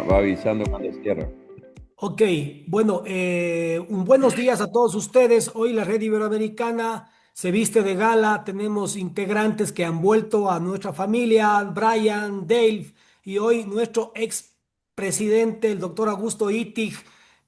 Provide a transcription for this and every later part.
va avisando cuando cierra. Ok, bueno, un buenos días a todos ustedes. Hoy la Red Iberoamericana se viste de gala. Tenemos integrantes que han vuelto a nuestra familia, Brian, Dave, y hoy nuestro ex presidente, el doctor Augusto Itig.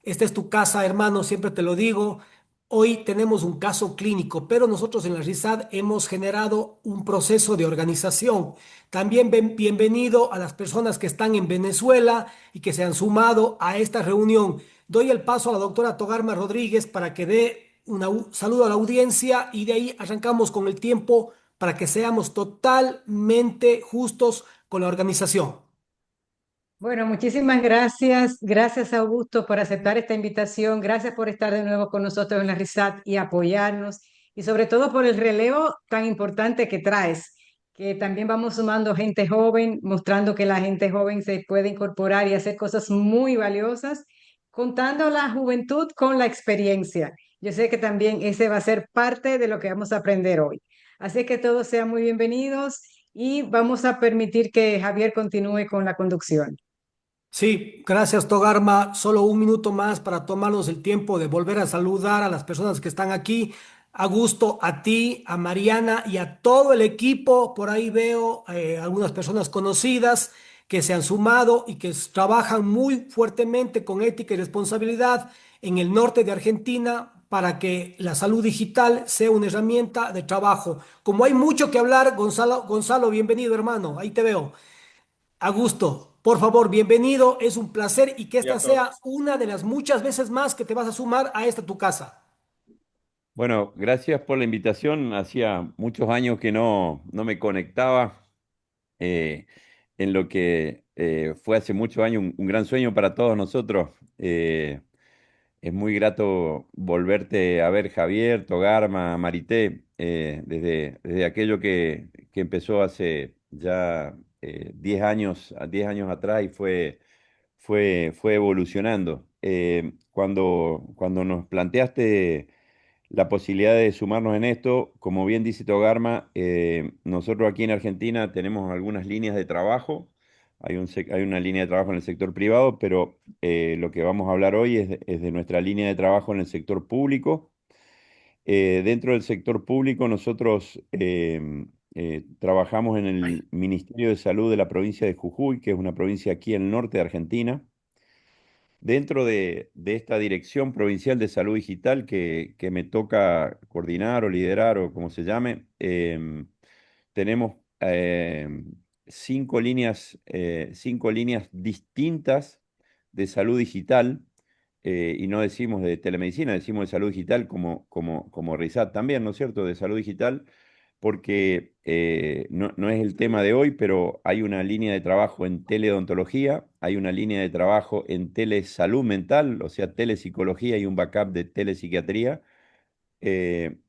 Esta es tu casa, hermano, siempre te lo digo. Hoy tenemos un caso clínico, pero nosotros en la RISAD hemos generado un proceso de organización. También bienvenido a las personas que están en Venezuela y que se han sumado a esta reunión. Doy el paso a la doctora Togarma Rodríguez para que dé un saludo a la audiencia y de ahí arrancamos con el tiempo para que seamos totalmente justos con la organización. Bueno, muchísimas gracias. Gracias, Augusto, por aceptar esta invitación. Gracias por estar de nuevo con nosotros en la RISAT y apoyarnos. Y sobre todo por el relevo tan importante que traes, que también vamos sumando gente joven, mostrando que la gente joven se puede incorporar y hacer cosas muy valiosas, contando la juventud con la experiencia. Yo sé que también ese va a ser parte de lo que vamos a aprender hoy. Así que todos sean muy bienvenidos y vamos a permitir que Javier continúe con la conducción. Sí, gracias Togarma. Solo un minuto más para tomarnos el tiempo de volver a saludar a las personas que están aquí. A gusto, a ti, a Mariana y a todo el equipo. Por ahí veo algunas personas conocidas que se han sumado y que trabajan muy fuertemente con ética y responsabilidad en el norte de Argentina para que la salud digital sea una herramienta de trabajo. Como hay mucho que hablar, Gonzalo, bienvenido hermano. Ahí te veo. Augusto, por favor, bienvenido. Es un placer y que Y a esta sea todos. una de las muchas veces más que te vas a sumar a esta tu casa. Bueno, gracias por la invitación. Hacía muchos años que no me conectaba eh, en lo que fue hace muchos años un gran sueño para todos nosotros. Es muy grato volverte a ver, Javier, Togarma, Marité, desde aquello que empezó hace ya 10 años atrás y fue evolucionando. Cuando nos planteaste la posibilidad de sumarnos en esto, como bien dice Togarma, nosotros aquí en Argentina tenemos algunas líneas de trabajo. Hay una línea de trabajo en el sector privado, pero lo que vamos a hablar hoy es de nuestra línea de trabajo en el sector público. Dentro del sector público nosotros trabajamos en el Ministerio de Salud de la provincia de Jujuy, que es una provincia aquí en el norte de Argentina. Dentro de esta Dirección Provincial de Salud Digital que me toca coordinar o liderar o como se llame, tenemos cinco líneas distintas de salud digital, y no decimos de telemedicina, decimos de salud digital como RISAT también, ¿no es cierto? De salud digital, porque no es el tema de hoy, pero hay una línea de trabajo en teleodontología, hay una línea de trabajo en telesalud mental, o sea, telepsicología y un backup de telepsiquiatría,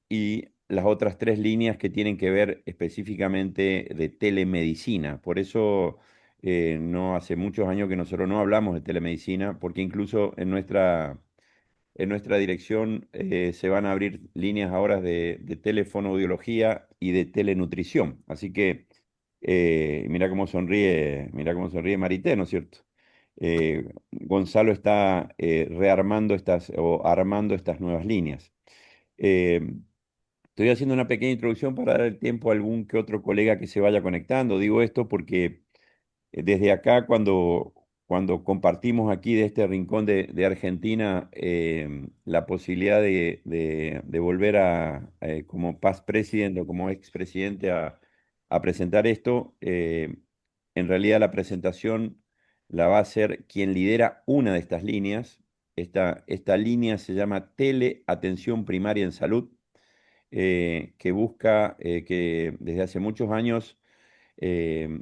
y las otras tres líneas que tienen que ver específicamente de telemedicina. Por eso no hace muchos años que nosotros no hablamos de telemedicina, porque incluso en nuestra dirección se van a abrir líneas ahora de telefonoaudiología y de telenutrición. Así que mira cómo sonríe Marité, ¿no es cierto? Gonzalo está rearmando estas o armando estas nuevas líneas. Eh, Estoy haciendo una pequeña introducción para dar el tiempo a algún que otro colega que se vaya conectando. Digo esto porque desde acá, cuando compartimos aquí de este rincón de Argentina la posibilidad de volver como past president o como expresidente a presentar esto, en realidad la presentación la va a hacer quien lidera una de estas líneas. Esta línea se llama Teleatención Primaria en Salud, que busca que desde hace muchos años eh,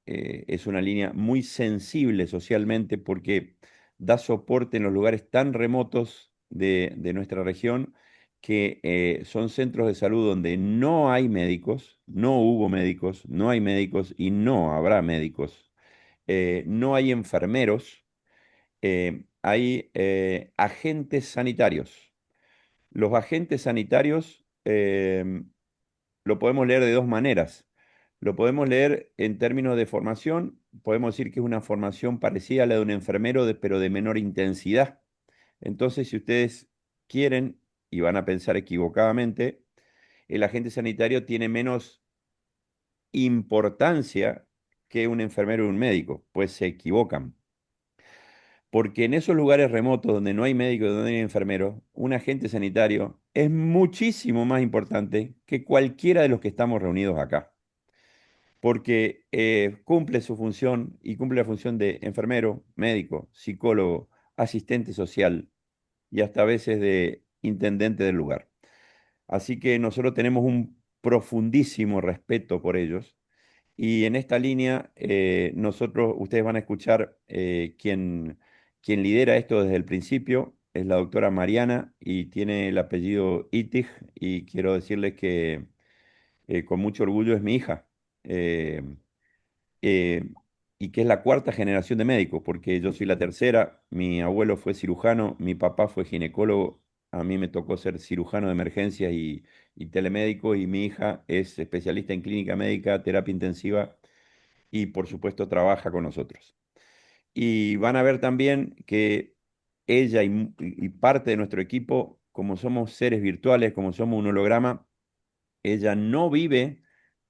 es una línea muy sensible socialmente porque da soporte en los lugares tan remotos de nuestra región que son centros de salud donde no hay médicos, no hubo médicos, no hay médicos y no habrá médicos. No hay enfermeros, hay agentes sanitarios. Los agentes sanitarios lo podemos leer de dos maneras. Lo podemos leer en términos de formación, podemos decir que es una formación parecida a la de un enfermero, pero de menor intensidad. Entonces, si ustedes quieren y van a pensar equivocadamente, el agente sanitario tiene menos importancia que un enfermero o un médico, pues se equivocan. Porque en esos lugares remotos donde no hay médico, donde no hay enfermero, un agente sanitario es muchísimo más importante que cualquiera de los que estamos reunidos acá. Porque cumple su función y cumple la función de enfermero, médico, psicólogo, asistente social y hasta a veces de intendente del lugar. Así que nosotros tenemos un profundísimo respeto por ellos. Y en esta línea, ustedes van a escuchar quien lidera esto desde el principio, es la doctora Mariana y tiene el apellido Itig y quiero decirles que con mucho orgullo es mi hija. Eh, eh, y que es la cuarta generación de médicos, porque yo soy la tercera, mi abuelo fue cirujano, mi papá fue ginecólogo, a mí me tocó ser cirujano de emergencias y telemédico, y mi hija es especialista en clínica médica, terapia intensiva, y por supuesto trabaja con nosotros. Y van a ver también que ella y parte de nuestro equipo, como somos seres virtuales, como somos un holograma, ella no vive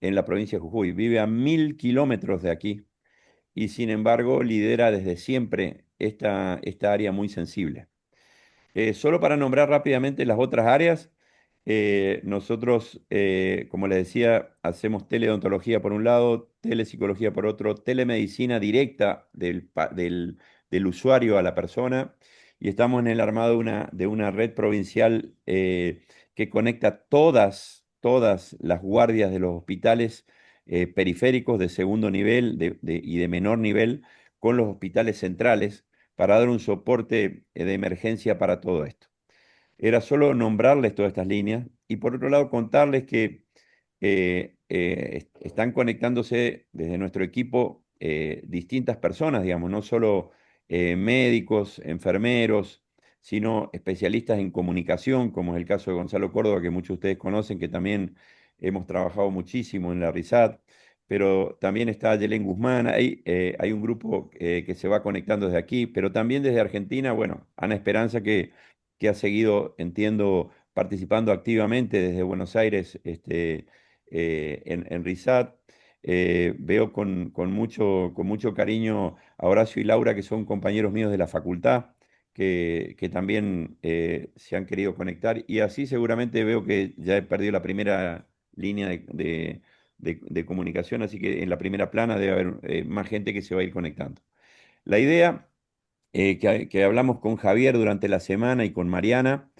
en la provincia de Jujuy, vive a 1000 kilómetros de aquí y sin embargo lidera desde siempre esta área muy sensible. Solo para nombrar rápidamente las otras áreas, nosotros, como les decía, hacemos teleodontología por un lado, telepsicología por otro, telemedicina directa del usuario a la persona, y estamos en el armado de una red provincial que conecta todas las guardias de los hospitales periféricos de segundo nivel y de menor nivel con los hospitales centrales para dar un soporte de emergencia para todo esto. Era solo nombrarles todas estas líneas y por otro lado contarles que están conectándose desde nuestro equipo distintas personas, digamos, no solo médicos, enfermeros, sino especialistas en comunicación, como es el caso de Gonzalo Córdoba, que muchos de ustedes conocen, que también hemos trabajado muchísimo en la RISAT, pero también está Yelén Guzmán, hay un grupo que se va conectando desde aquí, pero también desde Argentina, bueno, Ana Esperanza, que ha seguido, entiendo, participando activamente desde Buenos Aires en RISAT. Veo con mucho cariño a Horacio y Laura, que son compañeros míos de la facultad, que también se han querido conectar. Y así seguramente veo que ya he perdido la primera línea de comunicación, así que en la primera plana debe haber más gente que se va a ir conectando. La idea que hablamos con Javier durante la semana y con Mariana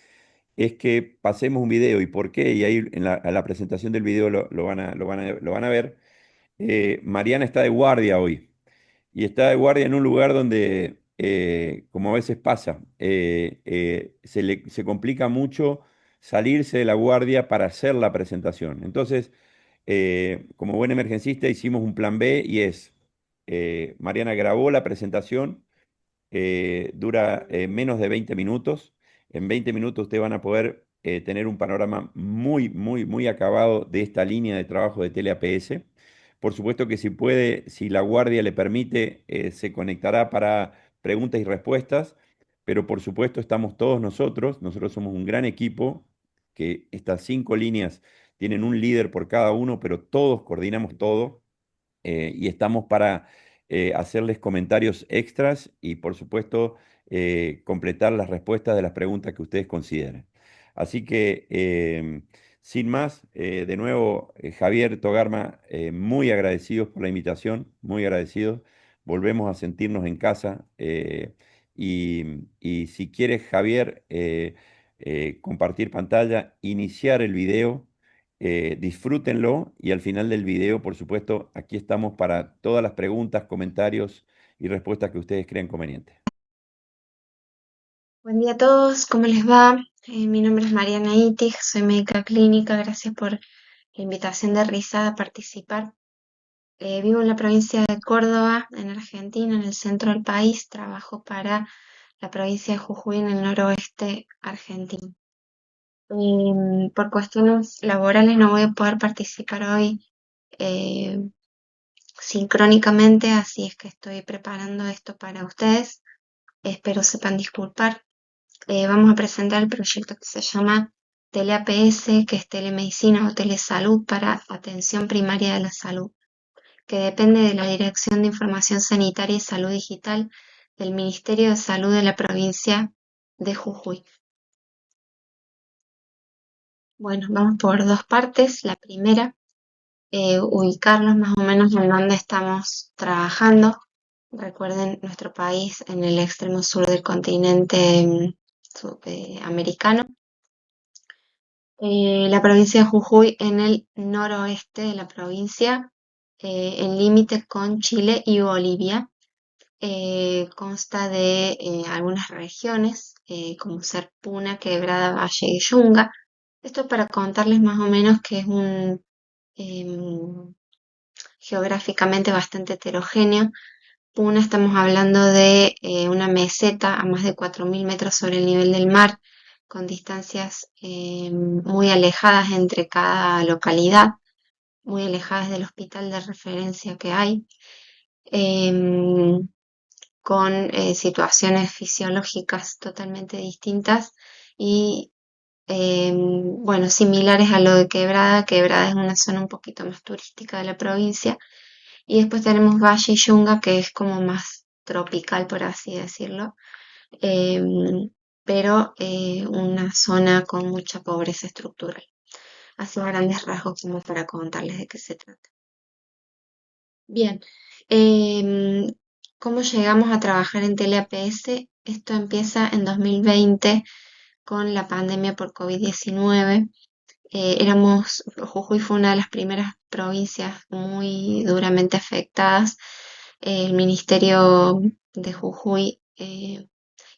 es que pasemos un video y por qué, y ahí a la presentación del video lo van a ver. Mariana está de guardia hoy y está de guardia en un lugar donde, como a veces pasa, se complica mucho salirse de la guardia para hacer la presentación. Entonces, como buen emergencista hicimos un plan B y Mariana grabó la presentación, dura menos de 20 minutos. En 20 minutos ustedes van a poder tener un panorama muy, muy, muy acabado de esta línea de trabajo de TeleAPS. Por supuesto que si puede, si la guardia le permite, se conectará para preguntas y respuestas, pero por supuesto estamos todos nosotros somos un gran equipo, que estas 5 líneas tienen un líder por cada uno, pero todos coordinamos todo y estamos para hacerles comentarios extras y, por supuesto, completar las respuestas de las preguntas que ustedes consideren. Así que, sin más, de nuevo, Javier Togarma, muy agradecidos por la invitación, muy agradecidos. Volvemos a sentirnos en casa. Y si quieres, Javier, compartir pantalla, iniciar el video. Disfrútenlo y al final del video, por supuesto, aquí estamos para todas las preguntas, comentarios y respuestas que ustedes crean convenientes. Buen día a todos, ¿cómo les va? Mi nombre es Mariana Itig, soy médica clínica, gracias por la invitación de RISAD a participar. Vivo en la provincia de Córdoba, en Argentina, en el centro del país, trabajo para la provincia de Jujuy en el noroeste argentino. Por cuestiones laborales no voy a poder participar hoy sincrónicamente, así es que estoy preparando esto para ustedes. Espero sepan disculpar. Vamos a presentar el proyecto que se llama TeleAPS, que es Telemedicina o Telesalud para Atención Primaria de la Salud, que depende de la Dirección de Información Sanitaria y Salud Digital del Ministerio de Salud de la provincia de Jujuy. Bueno, vamos por dos partes. La primera, ubicarnos más o menos en dónde estamos trabajando. Recuerden, nuestro país en el extremo sur del continente americano. La provincia de Jujuy en el noroeste de la provincia, en límite con Chile y Bolivia. Consta de algunas regiones, como ser Puna, Quebrada, Valle y Yunga. Esto para contarles más o menos que es un geográficamente bastante heterogéneo. Puna, estamos hablando de una meseta a más de 4.000 metros sobre el nivel del mar, con distancias muy alejadas entre cada localidad, muy alejadas del hospital de referencia que hay, con situaciones fisiológicas totalmente distintas y bueno, similares a lo de Quebrada. Quebrada es una zona un poquito más turística de la provincia. Y después tenemos Valle y Yunga, que es como más tropical, por así decirlo, pero una zona con mucha pobreza estructural. Así a grandes rasgos como para contarles de qué se trata. Bien, ¿cómo llegamos a trabajar en TeleAPS? Esto empieza en 2020 con la pandemia por COVID-19. Jujuy fue una de las primeras provincias muy duramente afectadas. El Ministerio de Jujuy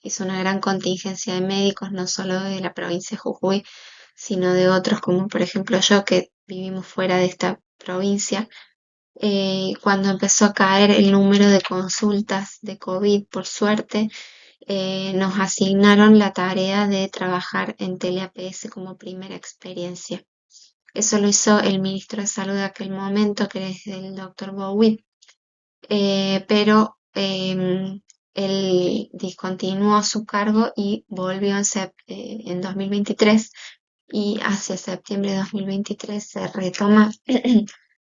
hizo una gran contingencia de médicos, no solo de la provincia de Jujuy, sino de otros, como por ejemplo yo, que vivimos fuera de esta provincia. Cuando empezó a caer el número de consultas de COVID, por suerte, nos asignaron la tarea de trabajar en TeleAPS como primera experiencia. Eso lo hizo el ministro de Salud de aquel momento, que es el doctor Bowie, pero él discontinuó su cargo y volvió en 2023, y hacia septiembre de 2023 se retoma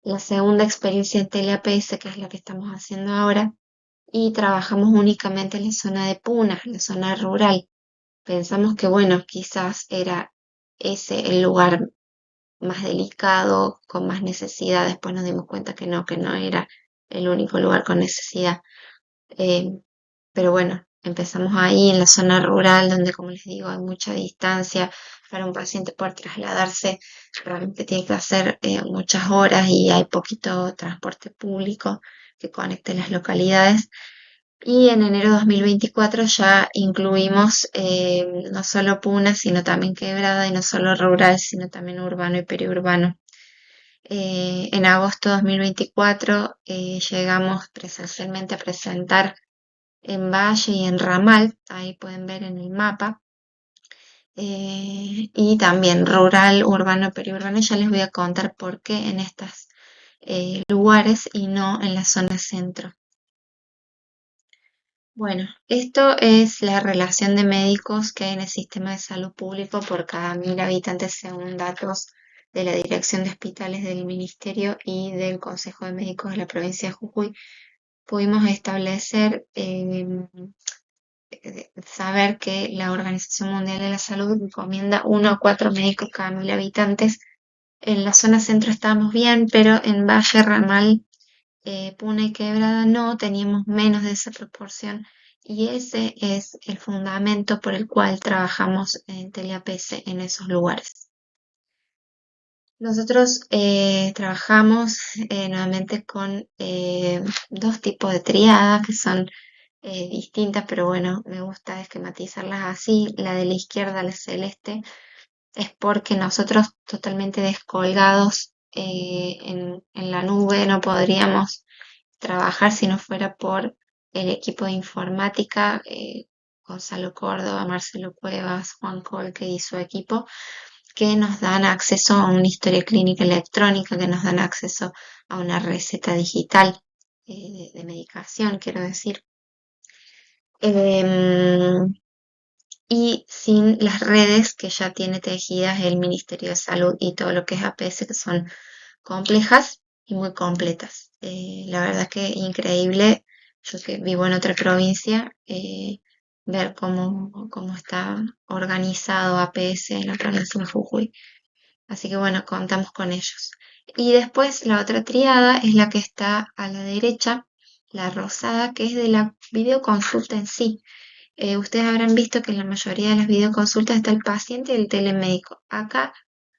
la segunda experiencia en TeleAPS, que es la que estamos haciendo ahora, y trabajamos únicamente en la zona de Puna, en la zona rural. Pensamos que, bueno, quizás era ese el lugar más delicado, con más necesidad. Después nos dimos cuenta que no era el único lugar con necesidad. Eh, pero bueno, empezamos ahí en la zona rural, donde, como les digo, hay mucha distancia para un paciente poder trasladarse. Realmente tiene que hacer muchas horas y hay poquito transporte público que conecte las localidades. Y en enero de 2024 ya incluimos no solo Puna, sino también Quebrada, y no solo rural, sino también urbano y periurbano. En agosto de 2024 llegamos presencialmente a presentar en Valle y en Ramal, ahí pueden ver en el mapa, y también rural, urbano, periurbano. Ya les voy a contar por qué en estos lugares y no en la zona centro. Bueno, esto es la relación de médicos que hay en el sistema de salud público por cada 1.000 habitantes, según datos de la Dirección de Hospitales del Ministerio y del Consejo de Médicos de la provincia de Jujuy. Pudimos establecer, saber que la Organización Mundial de la Salud recomienda 1 a 4 médicos cada 1.000 habitantes. En la zona centro estábamos bien, pero en Valle, Ramal, Puna y Quebrada no, teníamos menos de esa proporción, y ese es el fundamento por el cual trabajamos en TeleAPS en esos lugares. Nosotros trabajamos nuevamente con dos tipos de triadas que son distintas, pero bueno, me gusta esquematizarlas así. La de la izquierda, la celeste, es porque nosotros, totalmente descolgados en la nube, no podríamos trabajar si no fuera por el equipo de informática, Gonzalo Córdoba, Marcelo Cuevas, Juan Colque y su equipo, que nos dan acceso a una historia clínica electrónica, que nos dan acceso a una receta digital de medicación, quiero decir. Em, y sin las redes que ya tiene tejidas el Ministerio de Salud y todo lo que es APS, que son complejas y muy completas. La verdad que increíble, yo que vivo en otra provincia, ver cómo está organizado APS en la provincia de Jujuy. Así que bueno, contamos con ellos. Y después la otra triada es la que está a la derecha, la rosada, que es de la videoconsulta en sí. Ustedes habrán visto que en la mayoría de las videoconsultas está el paciente y el telemédico. Acá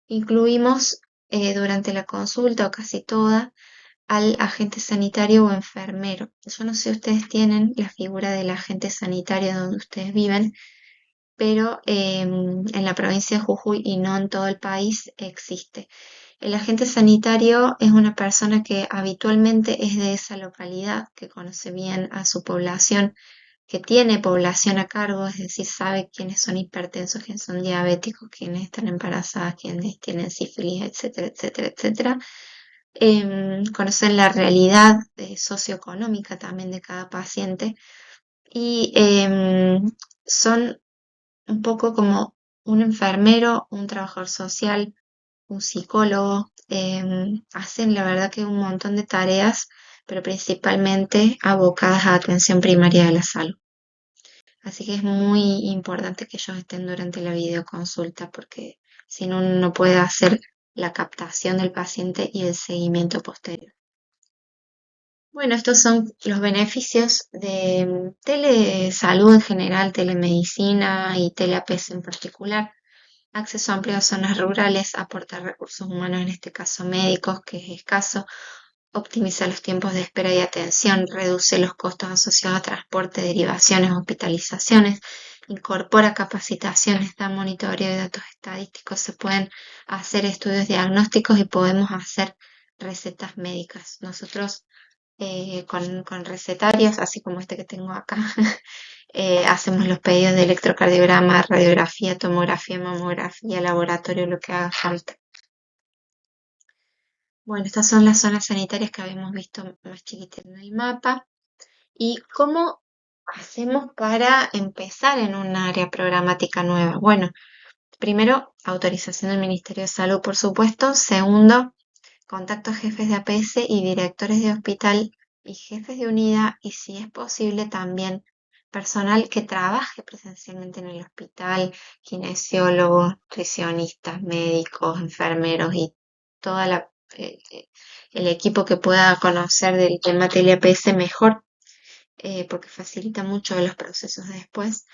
incluimos durante la consulta o casi toda al agente sanitario o enfermero. Yo no sé si ustedes tienen la figura del agente sanitario donde ustedes viven, pero en la provincia de Jujuy y no en todo el país existe. El agente sanitario es una persona que habitualmente es de esa localidad, que conoce bien a su población, que tiene población a cargo, es decir, sabe quiénes son hipertensos, quiénes son diabéticos, quiénes están embarazadas, quiénes tienen sífilis, etcétera, etcétera, etcétera. Conocen la realidad socioeconómica también de cada paciente y son un poco como un enfermero, un trabajador social, un psicólogo, hacen la verdad que un montón de tareas, pero principalmente abocadas a atención primaria de la salud. Así que es muy importante que ellos estén durante la videoconsulta porque si no, uno no puede hacer la captación del paciente y el seguimiento posterior. Bueno, estos son los beneficios de telesalud en general, telemedicina y teleAPS en particular. Acceso amplio a zonas rurales, aportar recursos humanos, en este caso médicos, que es escaso, optimiza los tiempos de espera y atención, reduce los costos asociados a transporte, derivaciones, hospitalizaciones, incorpora capacitaciones, da monitoreo de datos estadísticos, se pueden hacer estudios diagnósticos y podemos hacer recetas médicas. Nosotros con recetarios, así como este que tengo acá, hacemos los pedidos de electrocardiograma, radiografía, tomografía, mamografía, laboratorio, lo que haga falta. Bueno, estas son las zonas sanitarias que habíamos visto más chiquitas en el mapa. ¿Y cómo hacemos para empezar en un área programática nueva? Bueno, primero, autorización del Ministerio de Salud, por supuesto. Segundo, contacto a jefes de APS y directores de hospital y jefes de unidad y si es posible también personal que trabaje presencialmente en el hospital, kinesiólogos, nutricionistas, médicos, enfermeros y toda el equipo que pueda conocer del tema TLAPS mejor, porque facilita mucho los procesos después.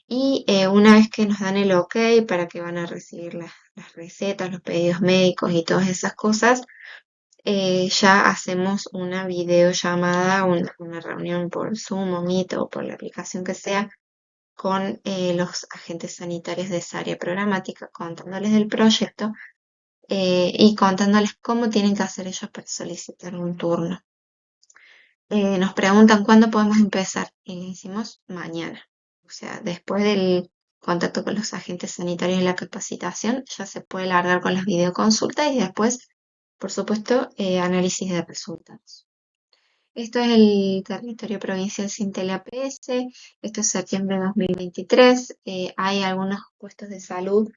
Y una vez que nos dan el ok para que van a recibir las recetas, los pedidos médicos y todas esas cosas, ya hacemos una videollamada, una reunión por Zoom o Meet o por la aplicación que sea con los agentes sanitarios de esa área programática, contándoles del proyecto y contándoles cómo tienen que hacer ellos para solicitar un turno. Nos preguntan cuándo podemos empezar y le decimos mañana. O sea, después del contacto con los agentes sanitarios y la capacitación, ya se puede largar con las videoconsultas y después, por supuesto, análisis de resultados. Esto es el territorio provincial sin TLAPS, esto es septiembre de 2023, hay algunos puestos de salud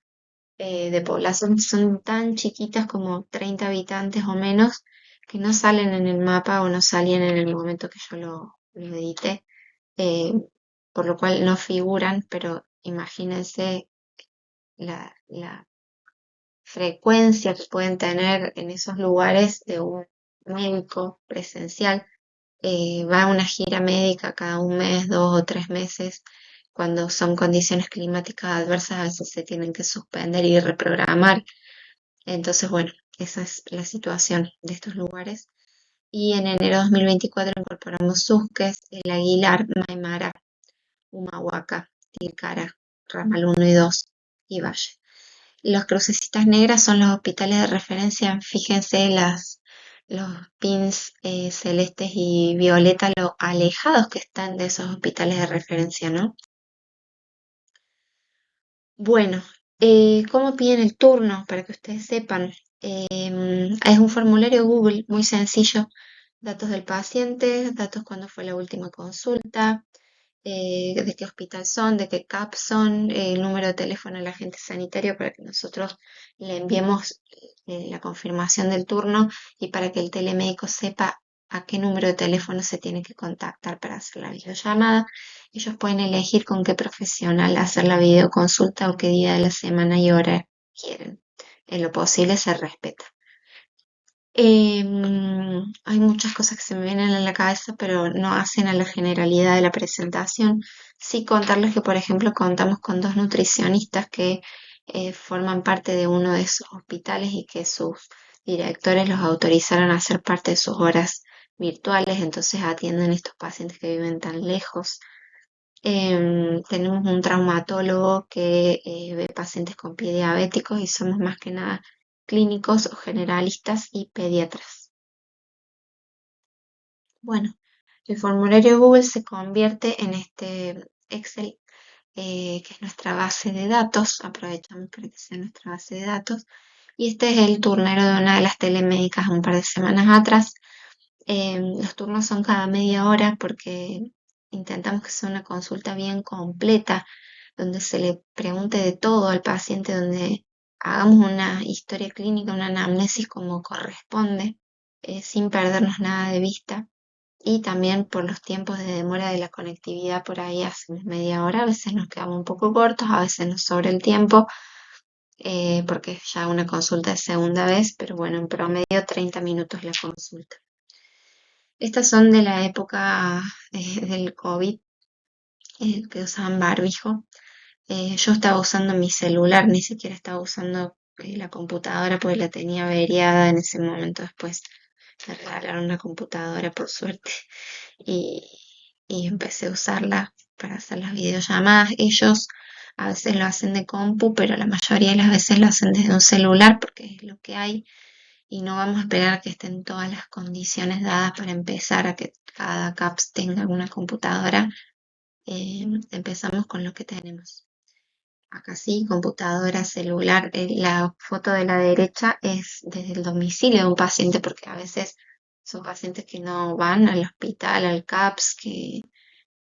de población que son tan chiquitas como 30 habitantes o menos que no salen en el mapa o no salían en el momento que yo lo edité, eh, por lo cual no figuran, pero imagínense la frecuencia que pueden tener en esos lugares de un médico presencial. Va a una gira médica cada un mes, 2 o 3 meses. Cuando son condiciones climáticas adversas, a veces se tienen que suspender y reprogramar. Entonces, bueno, esa es la situación de estos lugares. Y en enero de 2024 incorporamos Susques, El Aguilar, Maimara, Humahuaca, Tilcara, Ramal 1 y 2 y Valle. Los crucecitas negras son los hospitales de referencia. Fíjense los pins celestes y violeta, lo alejados que están de esos hospitales de referencia, ¿no? Bueno, ¿cómo piden el turno? Para que ustedes sepan. Es un formulario Google muy sencillo. Datos del paciente, datos cuando fue la última consulta, de qué hospital son, de qué CAP son, el número de teléfono del agente sanitario para que nosotros le enviemos la confirmación del turno y para que el telemédico sepa a qué número de teléfono se tiene que contactar para hacer la videollamada. Ellos pueden elegir con qué profesional hacer la videoconsulta o qué día de la semana y hora quieren. En lo posible se respeta. Hay muchas cosas que se me vienen a la cabeza, pero no hacen a la generalidad de la presentación. Sí contarles que, por ejemplo, contamos con dos nutricionistas que forman parte de uno de esos hospitales y que sus directores los autorizaron a ser parte de sus horas virtuales, entonces atienden estos pacientes que viven tan lejos. Tenemos un traumatólogo que ve pacientes con pie diabéticos y somos más que nada clínicos o generalistas y pediatras. Bueno, el formulario Google se convierte en este Excel, que es nuestra base de datos. Aprovechamos para que sea nuestra base de datos. Y este es el turnero de una de las telemédicas un par de semanas atrás. Los turnos son cada media hora porque intentamos que sea una consulta bien completa, donde se le pregunte de todo al paciente, donde hagamos una historia clínica, una anamnesis como corresponde, sin perdernos nada de vista. Y también por los tiempos de demora de la conectividad, por ahí hacemos media hora, a veces nos quedamos un poco cortos, a veces nos sobra el tiempo, porque ya una consulta es segunda vez, pero bueno, en promedio 30 minutos la consulta. Estas son de la época del COVID, que usaban barbijo. Yo estaba usando mi celular, ni siquiera estaba usando la computadora porque la tenía averiada en ese momento. Después me regalaron una computadora, por suerte, y, y empecé a usarla para hacer las videollamadas. Ellos a veces lo hacen de compu, pero la mayoría de las veces lo hacen desde un celular porque es lo que hay y no vamos a esperar a que estén todas las condiciones dadas para empezar a que cada CAPS tenga una computadora. Empezamos con lo que tenemos. Acá sí, computadora, celular. La foto de la derecha es desde el domicilio de un paciente porque a veces son pacientes que no van al hospital, al CAPS, que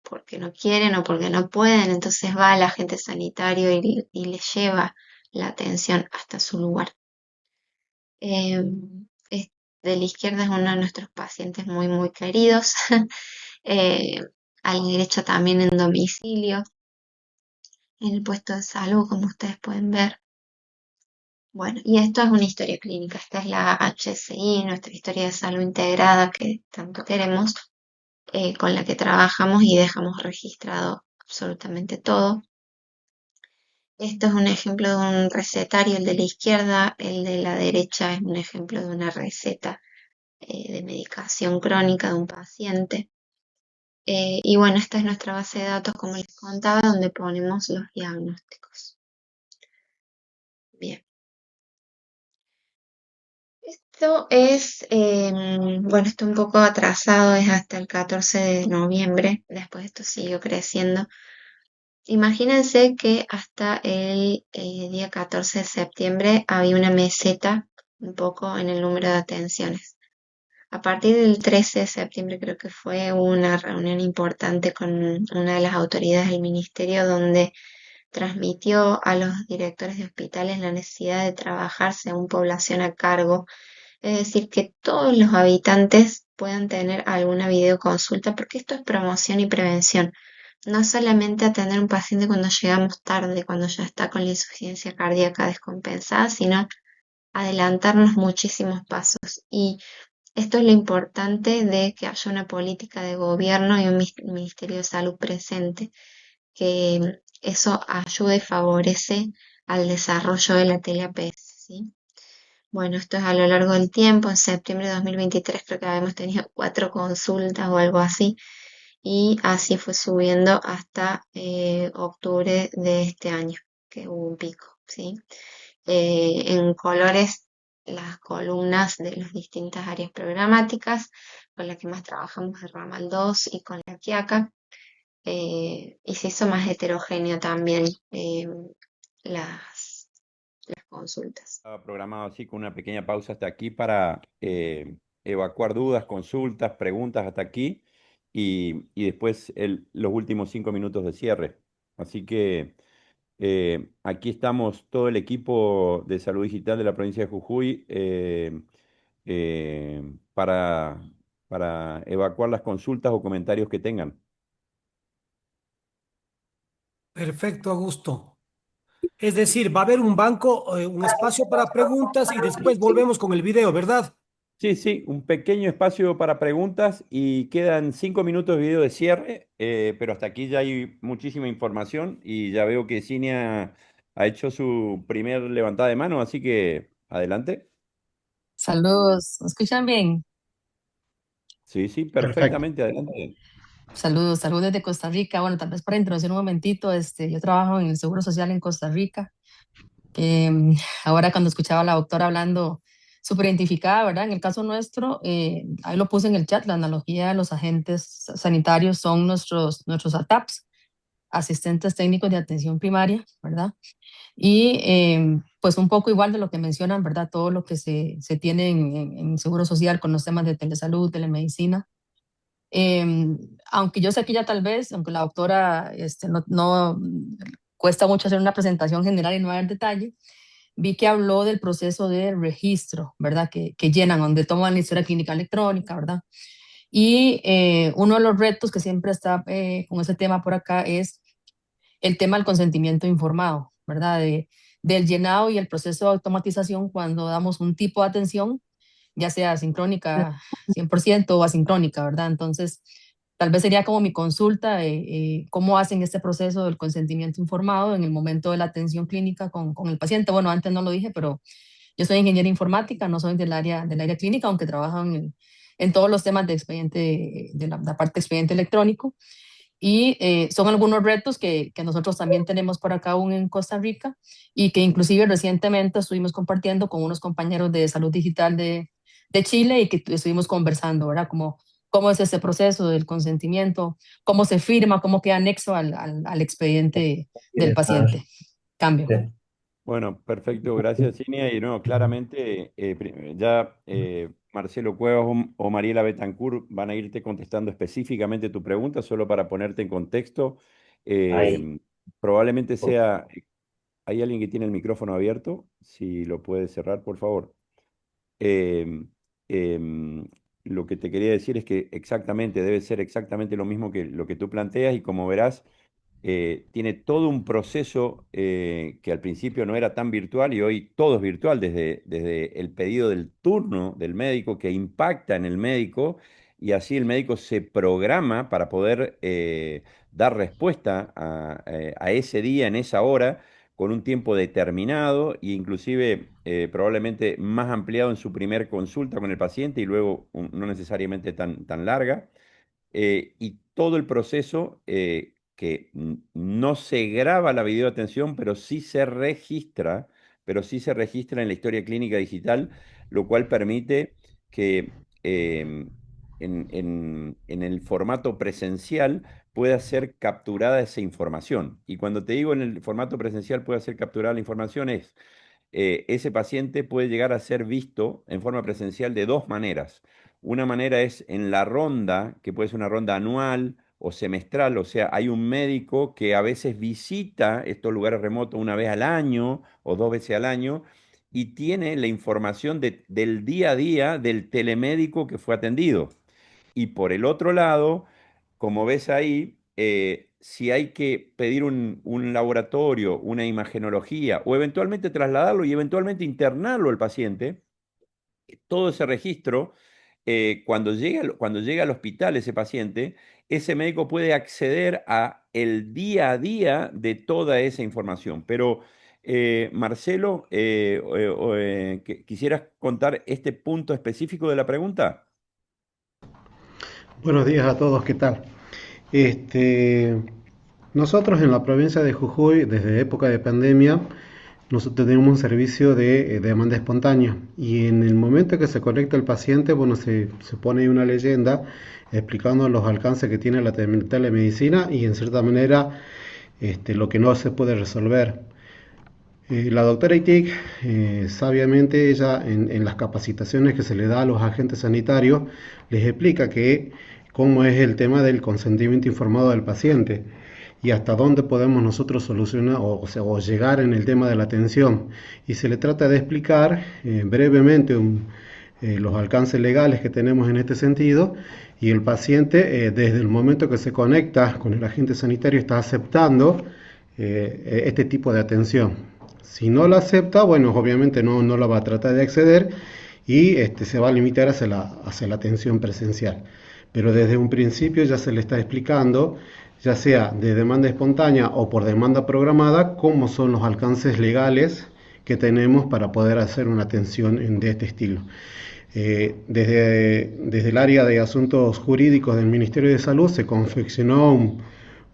porque no quieren o porque no pueden, entonces va el agente sanitario y le lleva la atención hasta su lugar. Eh, de la izquierda es uno de nuestros pacientes muy, muy queridos. Eh, a la derecha también en domicilio, en el puesto de salud, como ustedes pueden ver. Bueno, y esto es una historia clínica. Esta es la HSI, nuestra historia de salud integrada que tanto queremos, con la que trabajamos y dejamos registrado absolutamente todo. Esto es un ejemplo de un recetario, el de la izquierda, el de la derecha es un ejemplo de una receta de medicación crónica de un paciente. Y bueno, esta es nuestra base de datos, como les contaba, donde ponemos los diagnósticos. Bien. Esto es, bueno, está un poco atrasado, es hasta el 14 de noviembre, después esto siguió creciendo. Imagínense que hasta el día 14 de septiembre había una meseta un poco en el número de atenciones. A partir del 13 de septiembre creo que fue una reunión importante con una de las autoridades del ministerio donde transmitió a los directores de hospitales la necesidad de trabajar según población a cargo, es decir, que todos los habitantes puedan tener alguna videoconsulta, porque esto es promoción y prevención. No solamente atender a un paciente cuando llegamos tarde, cuando ya está con la insuficiencia cardíaca descompensada, sino adelantarnos muchísimos pasos. Y esto es lo importante de que haya una política de gobierno y un Ministerio de Salud presente, que eso ayude y favorece al desarrollo de la tele-APS, ¿sí? Bueno, esto es a lo largo del tiempo. En septiembre de 2023 creo que habíamos tenido 4 consultas o algo así. Y así fue subiendo hasta octubre de este año, que hubo un pico, ¿sí? En colores, las columnas de las distintas áreas programáticas, con la que más trabajamos el ramal 2 y con la Quiaca. Y se hizo más heterogéneo también las, las consultas. Estaba programado así con una pequeña pausa hasta aquí para evacuar dudas, consultas, preguntas hasta aquí y después los últimos 5 minutos de cierre. Así que aquí estamos todo el equipo de salud digital de la provincia de Jujuy eh, para, para evacuar las consultas o comentarios que tengan. Perfecto, Augusto. Es decir, va a haber un banco, un espacio para preguntas y después volvemos con el video, ¿verdad? Sí, sí, un pequeño espacio para preguntas y quedan 5 minutos de video de cierre, pero hasta aquí ya hay muchísima información y ya veo que Cinia ha hecho su primer levantada de mano, así que adelante. Saludos, ¿me escuchan bien? Sí, sí, Perfecto. perfectamente, adelante. Saludos, saludos desde Costa Rica. Bueno, tal vez para introducir un momentito, yo trabajo en el Seguro Social en Costa Rica. Ahora cuando escuchaba a la doctora hablando, súper identificada, ¿verdad? En el caso nuestro, ahí lo puse en el chat, la analogía de los agentes sanitarios son nuestros ATAPs, asistentes técnicos de atención primaria, ¿verdad? Y pues un poco igual de lo que mencionan, ¿verdad? Todo lo que se tiene en Seguro Social con los temas de telesalud, telemedicina. Aunque yo sé que ya tal vez, aunque la doctora no cuesta mucho hacer una presentación general y no dar detalle, vi que habló del proceso de registro, ¿verdad? Que llenan, donde toman la historia clínica electrónica, ¿verdad? Y uno de los retos que siempre está con ese tema por acá es el tema del consentimiento informado, ¿verdad? Del llenado y el proceso de automatización cuando damos un tipo de atención, ya sea sincrónica 100% o asincrónica, ¿verdad? Entonces, tal vez sería como mi consulta, cómo hacen este proceso del consentimiento informado en el momento de la atención clínica con el paciente. Bueno, antes no lo dije, pero yo soy ingeniera informática, no soy del área clínica, aunque trabajo en todos los temas de expediente, de la parte de expediente electrónico. Y son algunos retos que nosotros también tenemos por acá aún en Costa Rica y que inclusive recientemente estuvimos compartiendo con unos compañeros de salud digital de Chile y que estuvimos conversando, ¿verdad? Cómo es ese proceso del consentimiento, cómo se firma, cómo queda anexo al expediente del paciente. Cambio. Bueno, perfecto, gracias, Cinia. Y no, claramente ya Marcelo Cuevas o Mariela Betancourt van a irte contestando específicamente tu pregunta, solo para ponerte en contexto. Eh, Probablemente sea, ¿hay alguien que tiene el micrófono abierto? Si lo puede cerrar, por favor. Em, em, lo que te quería decir es que exactamente, debe ser exactamente lo mismo que lo que tú planteas y como verás tiene todo un proceso que al principio no era tan virtual y hoy todo es virtual, desde el pedido del turno del médico que impacta en el médico y así el médico se programa para poder dar respuesta a ese día, en esa hora, con un tiempo determinado e inclusive probablemente más ampliado en su primer consulta con el paciente y luego no necesariamente tan larga y todo el proceso que no se graba la videoatención, pero sí se registra en la historia clínica digital, lo cual permite que en el formato presencial pueda ser capturada esa información. Y cuando te digo en el formato presencial pueda ser capturada la información es ese paciente puede llegar a ser visto en forma presencial de dos maneras. Una manera es en la ronda, que puede ser una ronda anual o semestral, o sea, hay un médico que a veces visita estos lugares remotos una vez al año o 2 veces al año y tiene la información del día a día del telemédico que fue atendido. Y por el otro lado, como ves ahí, si hay que pedir un laboratorio, una imagenología o eventualmente trasladarlo y eventualmente internarlo al paciente, todo ese registro, cuando llega al hospital ese paciente, ese médico puede acceder a el día a día de toda esa información. Pero, Marcelo, ¿quisieras contar este punto específico de la pregunta? Buenos días a todos, ¿qué tal? Este, Nosotros en la provincia de Jujuy, desde época de pandemia, nosotros tenemos un servicio de demanda espontánea y en el momento que se conecta el paciente, bueno, se pone ahí una leyenda explicando los alcances que tiene la telemedicina y en cierta manera lo que no se puede resolver. La doctora Itik, sabiamente ella en las capacitaciones que se le da a los agentes sanitarios, les explica que cómo es el tema del consentimiento informado del paciente y hasta dónde podemos nosotros solucionar o llegar en el tema de la atención. Y se le trata de explicar brevemente los alcances legales que tenemos en este sentido y el paciente desde el momento que se conecta con el agente sanitario está aceptando este tipo de atención. Si no la acepta, bueno, obviamente no la va a tratar de acceder y se va a limitar hacia la atención presencial. Pero desde un principio ya se le está explicando, ya sea de demanda espontánea o por demanda programada, cómo son los alcances legales que tenemos para poder hacer una atención de este estilo. Desde el área de asuntos jurídicos del Ministerio de Salud se confeccionó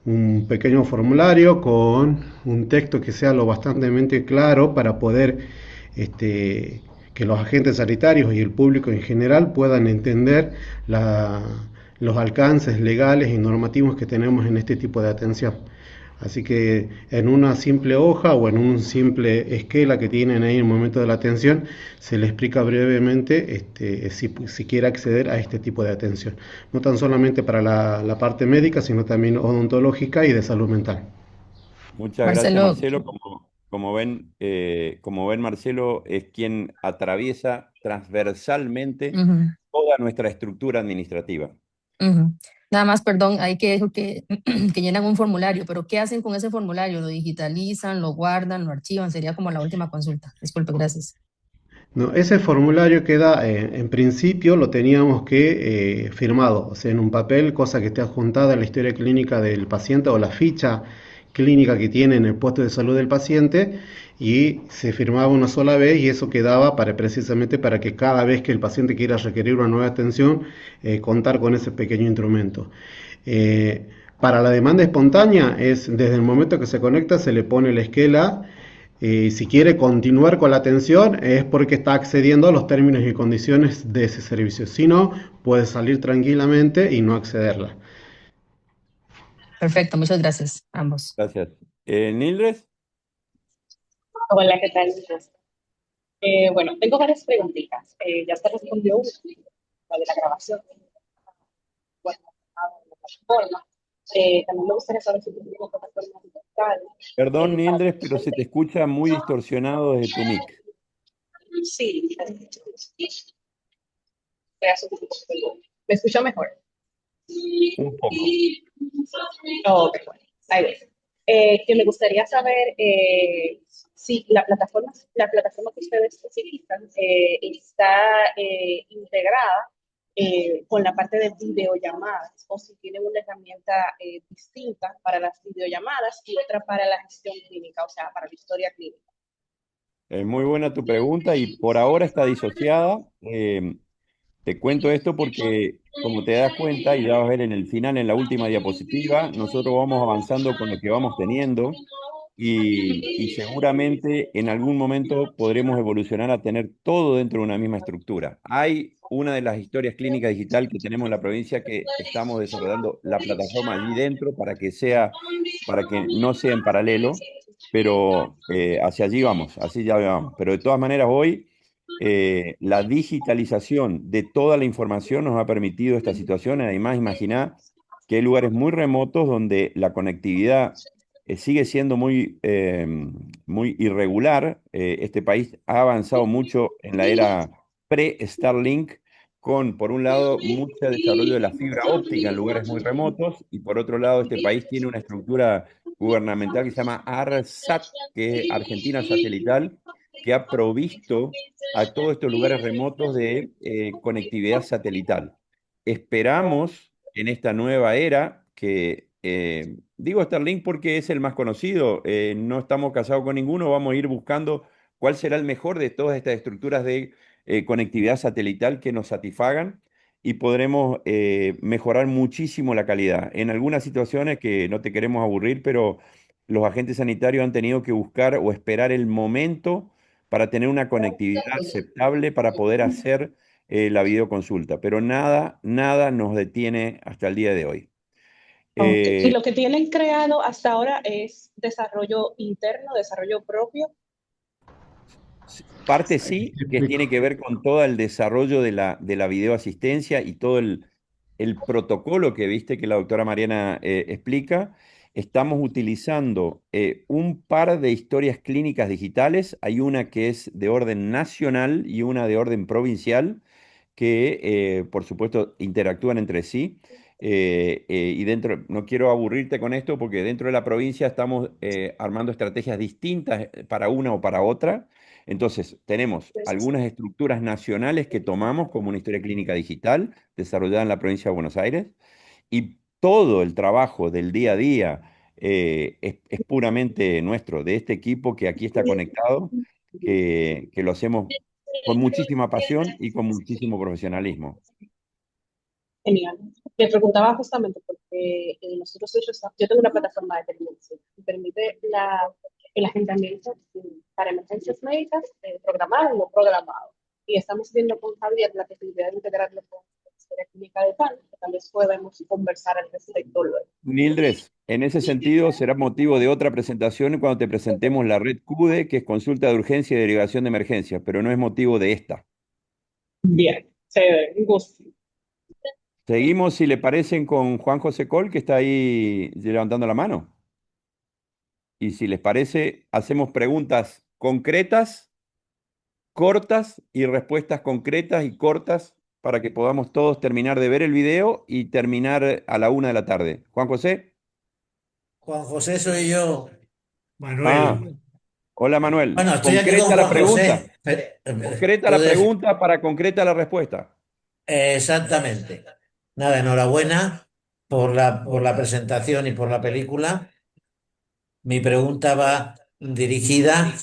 un pequeño formulario con un texto que sea lo bastantemente claro para poder que los agentes sanitarios y el público en general puedan entender los alcances legales y normativos que tenemos en este tipo de atención. Así que en una simple hoja o en un simple esquela que tienen ahí en el momento de la atención, se le explica brevemente si quiere acceder a este tipo de atención. No tan solamente para la parte médica, sino también odontológica y de salud mental. Muchas gracias, Marcelo, Marcelo. Como ven, Marcelo es quien atraviesa transversalmente ujú, toda nuestra estructura administrativa. ujú. Nada más, perdón, hay que dijo que, que llenan un formulario, pero ¿qué hacen con ese formulario? ¿Lo digitalizan, lo guardan, lo archivan? Sería como la última consulta. Disculpe, gracias. No, ese formulario queda, en principio lo teníamos que firmado, o sea, en un papel, cosa que esté adjuntada a la historia clínica del paciente o la ficha clínica que tiene en el puesto de salud del paciente y se firmaba una sola vez y eso quedaba precisamente para que cada vez que el paciente quiera requerir una nueva atención, contar con ese pequeño instrumento. Eh, para la demanda espontánea es desde el momento que se conecta se le pone la esquela. Si quiere continuar con la atención es porque está accediendo a los términos y condiciones de ese servicio. Si no, puede salir tranquilamente y no accederla. Perfecto, muchas gracias, ambos. Gracias. Nildres, Hola, ¿qué tal? Bueno, tengo varias preguntitas. Ya se respondió una, la de la grabación. Bueno, en la plataforma. También me gustaría saber si tiene una plataforma digital perdón, para Nildres, pero se te profesionales. escucha muy distorsionado desde tu mic. Sí, ¿me escucha mejor? Un poco. Ok, bueno, ahí ves. Que me gustaría saber si la plataforma que ustedes utilizan está integrada con la parte de videollamadas o si tienen una herramienta distinta para las videollamadas y otra para la gestión clínica, o sea, para la historia clínica. Muy buena tu pregunta y por ahora está disociada. Te cuento esto porque, como te das cuenta, y ya vas a ver en el final, en la última diapositiva, nosotros vamos avanzando con lo que vamos teniendo y seguramente en algún momento podremos evolucionar a tener todo dentro de una misma estructura. Hay una de las historias clínicas digital que tenemos en la provincia que estamos desarrollando la plataforma allí dentro para que no sea en paralelo, pero hacia allí vamos, así ya vamos. Pero de todas maneras, hoy la digitalización de toda la información nos ha permitido esta situación. Además, imagina que hay lugares muy remotos donde la conectividad sigue siendo muy irregular. Este país ha avanzado mucho en la era pre-Starlink, con, por un lado, mucho desarrollo de la fibra óptica en lugares muy remotos, y por otro lado, este país tiene una estructura gubernamental que se llama ARSAT, que es Argentina Satelital, que ha provisto a todos estos lugares remotos de conectividad satelital. Esperamos en esta nueva era que, digo Starlink porque es el más conocido, no estamos casados con ninguno, vamos a ir buscando cuál será el mejor de todas estas estructuras de conectividad satelital que nos satisfagan y podremos mejorar muchísimo la calidad. En algunas situaciones que no te queremos aburrir, pero los agentes sanitarios han tenido que buscar o esperar el momento para tener una conectividad aceptable para poder hacer la videoconsulta, pero nada nos detiene hasta el día de hoy. Ok. Y Eh, lo que tienen creado hasta ahora es desarrollo interno, desarrollo propio. Parte sí, Te que explico. tiene que ver con todo el desarrollo de la videoasistencia y todo el protocolo que viste que la doctora Mariana explica. Estamos utilizando un par de historias clínicas digitales. Hay una que es de orden nacional y una de orden provincial que, por supuesto, interactúan entre sí. Y dentro, no quiero aburrirte con esto porque dentro de la provincia estamos armando estrategias distintas para una o para otra. Entonces, tenemos algunas estructuras nacionales que tomamos como una historia clínica digital desarrollada en la provincia de Buenos Aires y todo el trabajo del día a día es puramente nuestro, de este equipo que aquí está conectado, que lo hacemos con muchísima pasión y con muchísimo profesionalismo. Genial. Me preguntaba justamente porque nosotros, de hecho, yo tengo una plataforma de telemedicina que permite el agendamiento para emergencias médicas programado y no programado. Y estamos viendo con Javier la posibilidad de integrarlo con la historia clínica de PAN, que tal vez podemos conversar al respecto luego. Mildred, en ese sentido será motivo de otra presentación cuando te presentemos la red CUDE, que es consulta de urgencia y derivación de emergencias, pero no es motivo de esta. Bien, chévere, un gusto. Seguimos, si le parecen, con Juan José Col, que está ahí levantando la mano. Y si les parece, hacemos preguntas concretas, cortas y respuestas concretas y cortas para que podamos todos terminar de ver el video y terminar a la 1 de la tarde. Juan José. Juan José soy yo, Ah, Manuel. hola Manuel. Bueno, estoy aquí con Concreta la Juan pregunta. José. Concreta la Entonces, pregunta para concreta la respuesta. exactamente. Nada, enhorabuena por la presentación y por la película. Mi pregunta va dirigida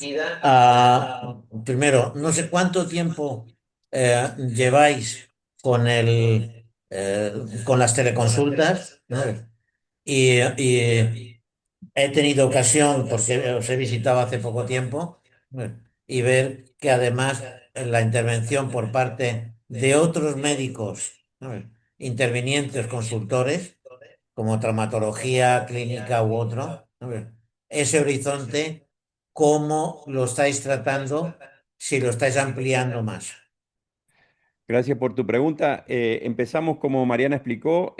primero, no sé cuánto tiempo lleváis con las teleconsultas, ¿no? Y he tenido ocasión, porque os he visitado hace poco tiempo, y ver que además la intervención por parte de otros médicos, ¿no? Intervinientes, consultores, como traumatología clínica u otro, ¿no? Ese horizonte, ¿cómo lo estáis tratando? Si lo estáis ampliando más. Gracias por tu pregunta. Empezamos, como Mariana explicó,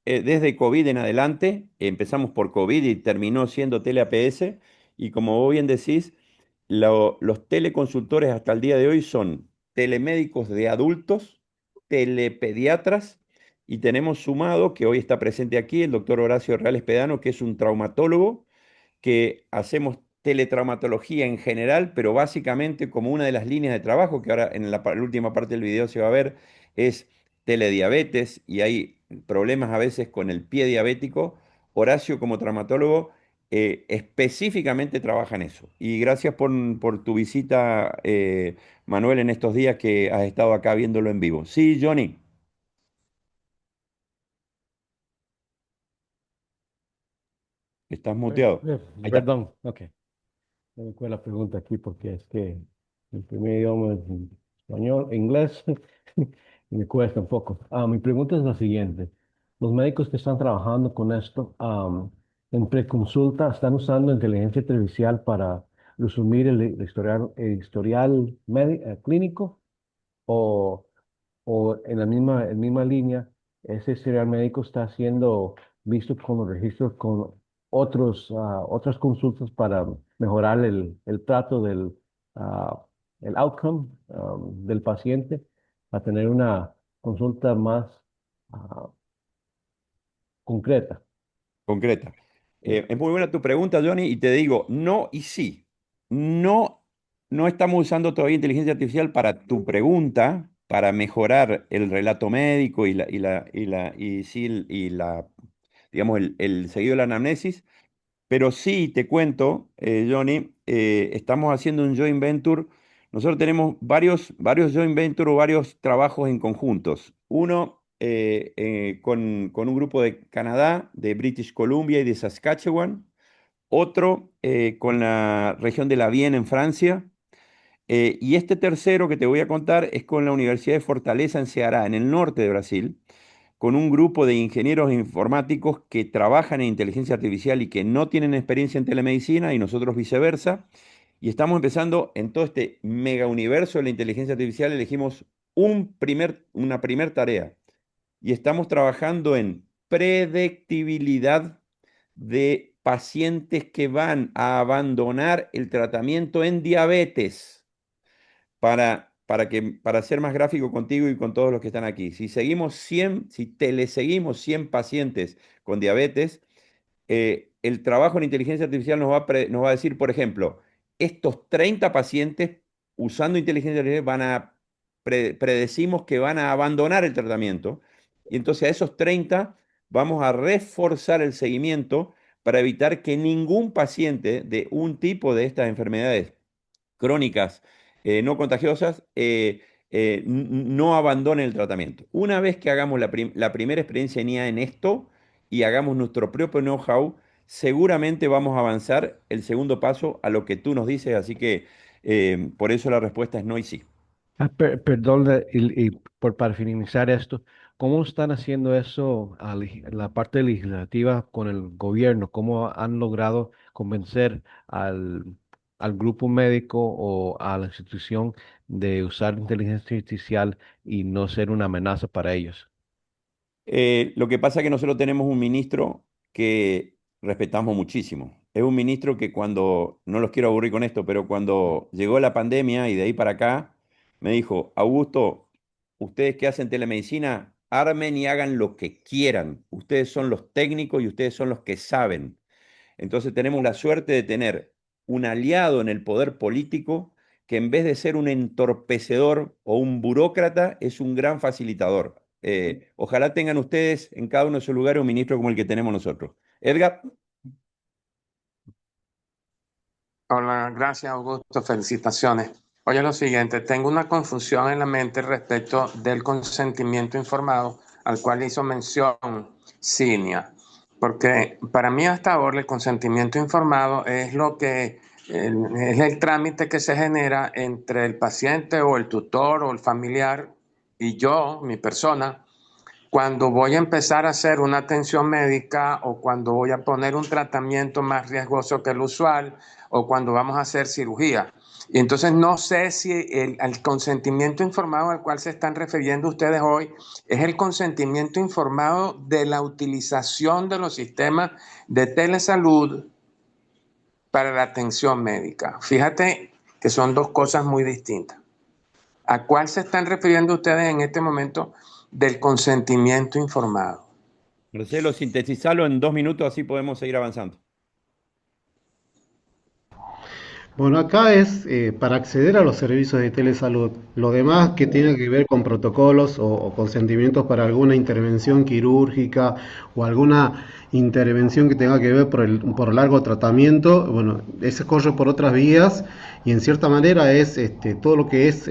desde COVID en adelante. Empezamos por COVID y terminó siendo tele-APS. Y como vos bien decís, los teleconsultores hasta el día de hoy son telemédicos de adultos, telepediatras, y tenemos sumado, que hoy está presente aquí, el doctor Horacio Reales Pedano, que es un traumatólogo que hacemos teletraumatología en general, pero básicamente como una de las líneas de trabajo, que ahora en la última parte del video se va a ver, es telediabetes y hay problemas a veces con el pie diabético. Horacio como traumatólogo específicamente trabaja en eso. Y gracias por tu visita, Manuel, en estos días que has estado acá viéndolo en vivo. Sí, Johnny, estás muteado. Ahí está. Perdón, ok. No me acuerdo la pregunta aquí porque es que mi primer idioma es español, inglés, y me cuesta un poco. Mi pregunta es la siguiente. Los médicos que están trabajando con esto, en preconsulta, ¿están usando inteligencia artificial para resumir el historial clínico? ¿O en la misma línea, ese serial médico está siendo visto con los registros con otras consultas para mejorar el trato ah, el outcome, del paciente, a tener una consulta más ah, concreta? Concreta. Sí. Es muy buena tu pregunta, Johnny, y te digo, no y sí. No, no estamos usando todavía inteligencia artificial para tu pregunta, para mejorar el relato médico digamos, el seguido de la anamnesis, pero sí, te cuento, Johnny, estamos haciendo un joint venture. Nosotros tenemos varios joint venture o varios trabajos en conjuntos. Uno con un grupo de Canadá, de British Columbia y de Saskatchewan. Otro con la región de la Vienne en Francia. Y este tercero que te voy a contar es con la Universidad de Fortaleza en Ceará, en el norte de Brasil, con un grupo de ingenieros informáticos que trabajan en inteligencia artificial y que no tienen experiencia en telemedicina y nosotros viceversa. y estamos empezando en todo este mega universo de la inteligencia artificial, elegimos una primer tarea y estamos trabajando en predictibilidad de pacientes que van a abandonar el tratamiento en diabetes. Para ser más gráfico contigo y con todos los que están aquí, si teleseguimos 100 pacientes con diabetes, el trabajo en inteligencia artificial nos va a decir, por ejemplo, estos 30 pacientes usando inteligencia artificial predecimos que van a abandonar el tratamiento, y entonces a esos 30 vamos a reforzar el seguimiento para evitar que ningún paciente de un tipo de estas enfermedades crónicas no contagiosas no abandone el tratamiento. Una vez que hagamos la primera experiencia en IA en esto y hagamos nuestro propio know-how, seguramente vamos a avanzar el segundo paso a lo que tú nos dices, así que por eso la respuesta es no y sí. Perdón, para finalizar esto, ¿cómo están haciendo eso la parte legislativa con el gobierno? ¿Cómo han logrado convencer al grupo médico o a la institución de usar inteligencia artificial y no ser una amenaza para ellos? Lo que pasa es que nosotros tenemos un ministro que respetamos muchísimo. Es un ministro que no los quiero aburrir con esto, pero cuando llegó la pandemia y de ahí para acá, me dijo, Augusto, ustedes que hacen telemedicina, armen y hagan lo que quieran. Ustedes son los técnicos y ustedes son los que saben. Entonces tenemos la suerte de tener un aliado en el poder político que en vez de ser un entorpecedor o un burócrata, es un gran facilitador. Ojalá tengan ustedes en cada uno de sus lugares un ministro como el que tenemos nosotros. Edgar. Hola, gracias Augusto, felicitaciones. Oye, lo siguiente, tengo una confusión en la mente respecto del consentimiento informado al cual hizo mención Cinia, porque para mí hasta ahora el consentimiento informado es es el trámite que se genera entre el paciente o el tutor o el familiar y yo, mi persona, cuando voy a empezar a hacer una atención médica o cuando voy a poner un tratamiento más riesgoso que el usual o cuando vamos a hacer cirugía. Y entonces no sé si el consentimiento informado al cual se están refiriendo ustedes hoy es el consentimiento informado de la utilización de los sistemas de telesalud para la atención médica. Fíjate que son dos cosas muy distintas. ¿A cuál se están refiriendo ustedes en este momento del consentimiento informado? Marcelo, sintetizarlo en 2 minutos, así podemos seguir avanzando. Bueno, acá es para acceder a los servicios de telesalud. Lo demás que tiene que ver con protocolos o consentimientos para alguna intervención quirúrgica o alguna intervención que tenga que ver por largo tratamiento, bueno, ese corre por otras vías y en cierta manera es todo lo que es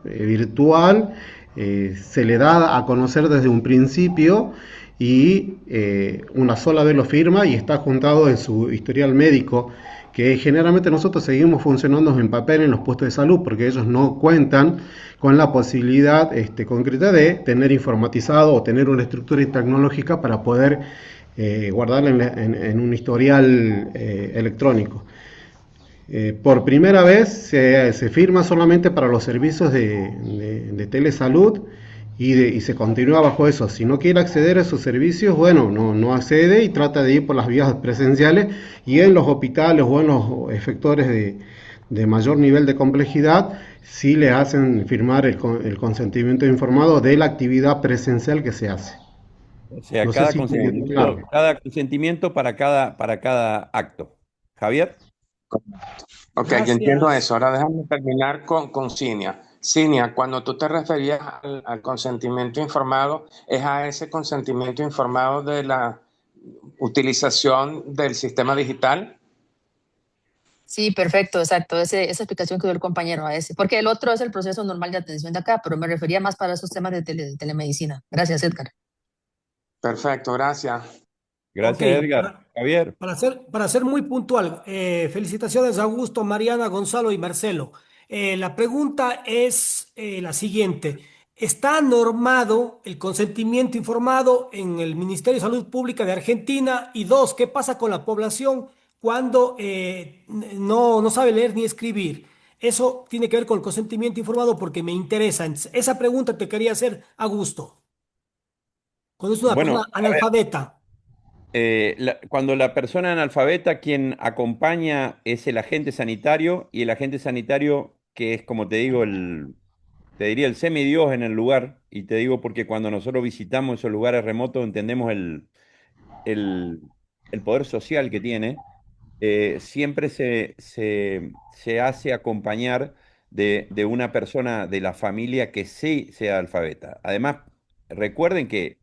virtual, se le da a conocer desde un principio y una sola vez lo firma y está juntado en su historial médico, que generalmente nosotros seguimos funcionando en papel en los puestos de salud porque ellos no cuentan con la posibilidad concreta de tener informatizado o tener una estructura tecnológica para poder guardarla en un historial electrónico. Por primera vez se firma solamente para los servicios de telesalud y se continúa bajo eso. Si no quiere acceder a esos servicios, bueno, no accede y trata de ir por las vías presenciales y en los hospitales o en los efectores de mayor nivel de complejidad, sí le hacen firmar el consentimiento informado de la actividad presencial que se hace. O sea, No sé cada si consentimiento, claro. cada consentimiento para cada acto. Javier. Ok, yo entiendo Gracias. eso. Ahora déjame terminar con Cinia. Cinia, cuando tú te referías al consentimiento informado, es a ese consentimiento informado de la utilización del sistema digital. Sí, perfecto, exacto. Esa explicación que dio el compañero a ese, porque el otro es el proceso normal de atención de acá, pero me refería más para esos temas de telemedicina. Gracias, Edgar. Perfecto, gracias. Gracias, Ok, Edgar. Javier. para ser muy puntual, felicitaciones a Augusto, Mariana, Gonzalo y Marcelo. La pregunta es la siguiente. ¿Está normado el consentimiento informado en el Ministerio de Salud Pública de Argentina? Y dos, ¿qué pasa con la población cuando no sabe leer ni escribir. Eso tiene que ver con el consentimiento informado porque me interesa. Entonces, esa pregunta te quería hacer, Augusto. Cuando es una persona Bueno, analfabeta. cuando la persona analfabeta, quien acompaña es el agente sanitario y el agente sanitario, que es como te digo, te diría el semidios en el lugar, y te digo porque cuando nosotros visitamos esos lugares remotos entendemos el, el poder social que tiene. Siempre se hace acompañar de una persona de la familia que sí sea alfabeta. Además, recuerden que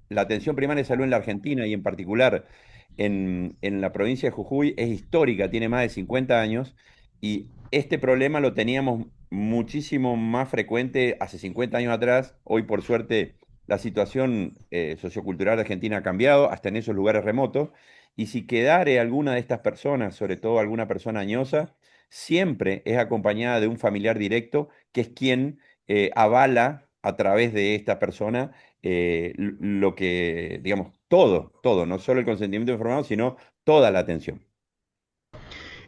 la atención primaria de salud en la Argentina y en particular en la provincia de Jujuy es histórica, tiene más de 50 años y este problema lo teníamos muchísimo más frecuente hace 50 años atrás. Hoy, por suerte, la situación sociocultural de Argentina ha cambiado, hasta en esos lugares remotos. Y si quedare alguna de estas personas, sobre todo alguna persona añosa, siempre es acompañada de un familiar directo, que es quien avala a través de esta persona lo que, digamos, todo, no solo el consentimiento informado, sino toda la atención.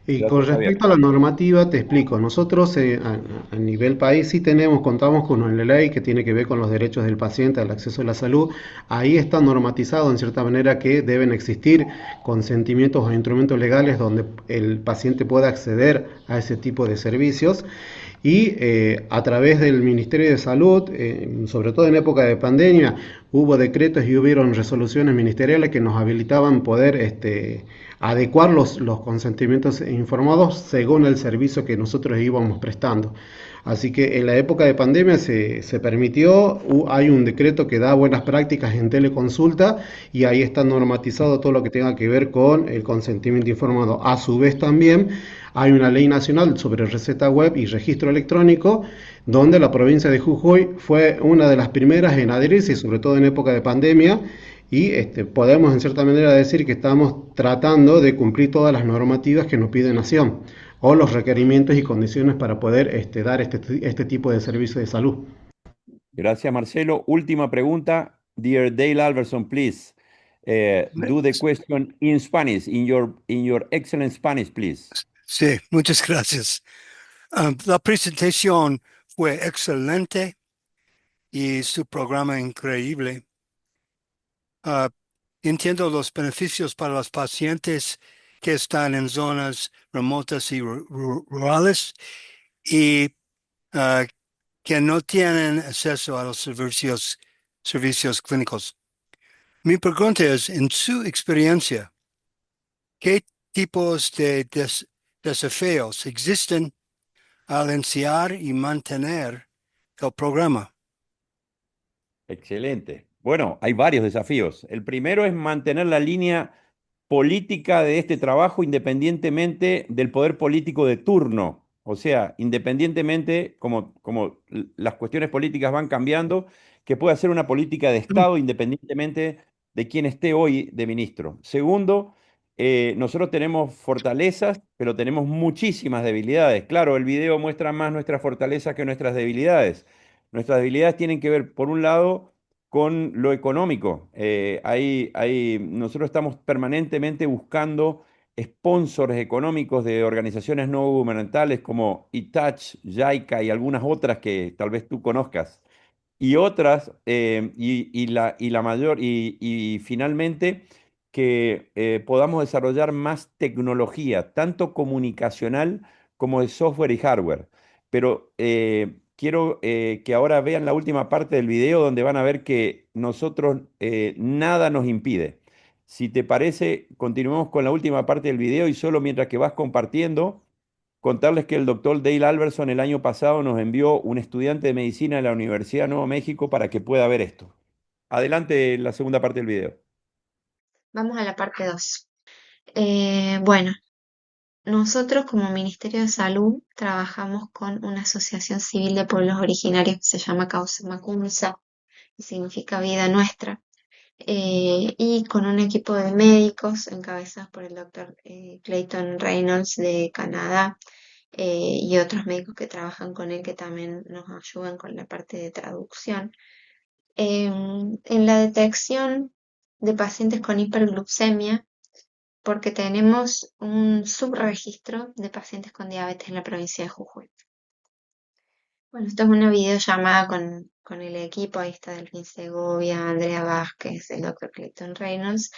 Y con Gracias, Javier. respecto a la normativa, te explico, nosotros a nivel país sí contamos con una ley que tiene que ver con los derechos del paciente al acceso a la salud. Ahí está normatizado en cierta manera que deben existir consentimientos o instrumentos legales donde el paciente pueda acceder a ese tipo de servicios. Y a través del Ministerio de Salud, sobre todo en época de pandemia, hubo decretos y hubieron resoluciones ministeriales que nos habilitaban poder adecuar los consentimientos informados según el servicio que nosotros íbamos prestando. Así que en la época de pandemia se permitió, hay un decreto que da buenas prácticas en teleconsulta y ahí está normatizado todo lo que tenga que ver con el consentimiento informado. A su vez también hay una ley nacional sobre receta web y registro electrónico, donde la provincia de Jujuy fue una de las primeras en adherirse, sobre todo en época de pandemia, y podemos en cierta manera decir que estamos tratando de cumplir todas las normativas que nos pide Nación o los requerimientos y condiciones para poder dar este tipo de servicio de salud. Gracias, Marcelo. Última pregunta. Dear Dale Alverson, please do the question in Spanish, in your excellent Spanish, please. Sí, muchas gracias. La presentación fue excelente y su programa increíble. Entiendo los beneficios para los pacientes que están en zonas remotas y rurales y que no tienen acceso a los servicios clínicos. Mi pregunta es, en su experiencia, ¿qué tipos de desafíos existen al iniciar y mantener el programa? Excelente. Bueno, hay varios desafíos. El primero es mantener la línea política de este trabajo independientemente del poder político de turno. O sea, independientemente, como las cuestiones políticas van cambiando, que pueda ser una política de Estado independientemente de quién esté hoy de ministro. Segundo, nosotros tenemos fortalezas, pero tenemos muchísimas debilidades. Claro, el video muestra más nuestras fortalezas que nuestras debilidades. Nuestras debilidades tienen que ver, por un lado, con lo económico. Nosotros estamos permanentemente buscando sponsors económicos de organizaciones no gubernamentales como Itach, JICA y algunas otras que tal vez tú conozcas. Y otras, y la mayor, y finalmente que podamos desarrollar más tecnología, tanto comunicacional como de software y hardware. Pero quiero que ahora vean la última parte del video donde van a ver que nosotros nada nos impide. Si te parece, continuemos con la última parte del video y solo mientras que vas compartiendo, contarles que el doctor Dale Alverson el año pasado nos envió un estudiante de medicina de la Universidad de Nuevo México para que pueda ver esto. Adelante la segunda parte del video. Vamos a la parte 2. Bueno, nosotros como Ministerio de Salud trabajamos con una asociación civil de pueblos originarios que se llama Causa Macunza, que significa vida nuestra, y con un equipo de médicos encabezados por el doctor Clayton Reynolds de Canadá, y otros médicos que trabajan con él que también nos ayudan con la parte de traducción. En la detección de pacientes con hiperglucemia, porque tenemos un subregistro de pacientes con diabetes en la provincia de Jujuy. Bueno, esto es una videollamada con el equipo, ahí está Delfín Segovia, Andrea Vázquez, el doctor Clayton Reynolds,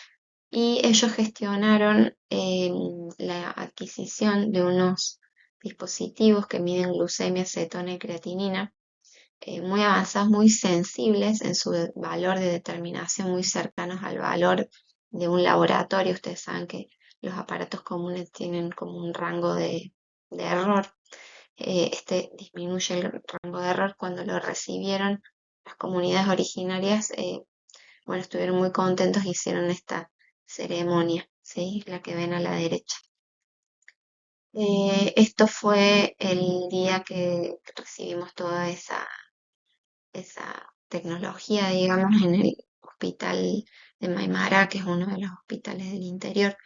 y ellos gestionaron la adquisición de unos dispositivos que miden glucemia, cetona y creatinina, muy avanzados, muy sensibles en su valor de determinación, muy cercanos al valor de un laboratorio. Ustedes saben que los aparatos comunes tienen como un rango de error. Este disminuye el rango de error. Cuando lo recibieron las comunidades originarias, bueno, estuvieron muy contentos y hicieron esta ceremonia, ¿sí? La que ven a la derecha. Esto fue el día que recibimos toda esa tecnología, digamos, en el hospital de Maimará, que es uno de los hospitales del interior.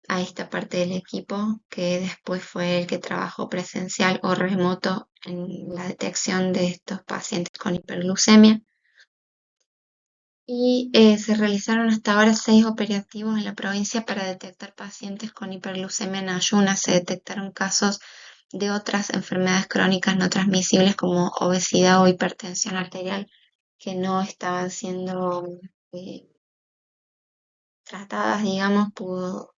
A esta parte del equipo que después fue el que trabajó presencial o remoto en la detección de estos pacientes con hiperglucemia. Y se realizaron hasta ahora 6 operativos en la provincia para detectar pacientes con hiperglucemia en ayunas. Se detectaron casos de otras enfermedades crónicas no transmisibles como obesidad o hipertensión arterial que no estaban siendo eh, tratadas, digamos.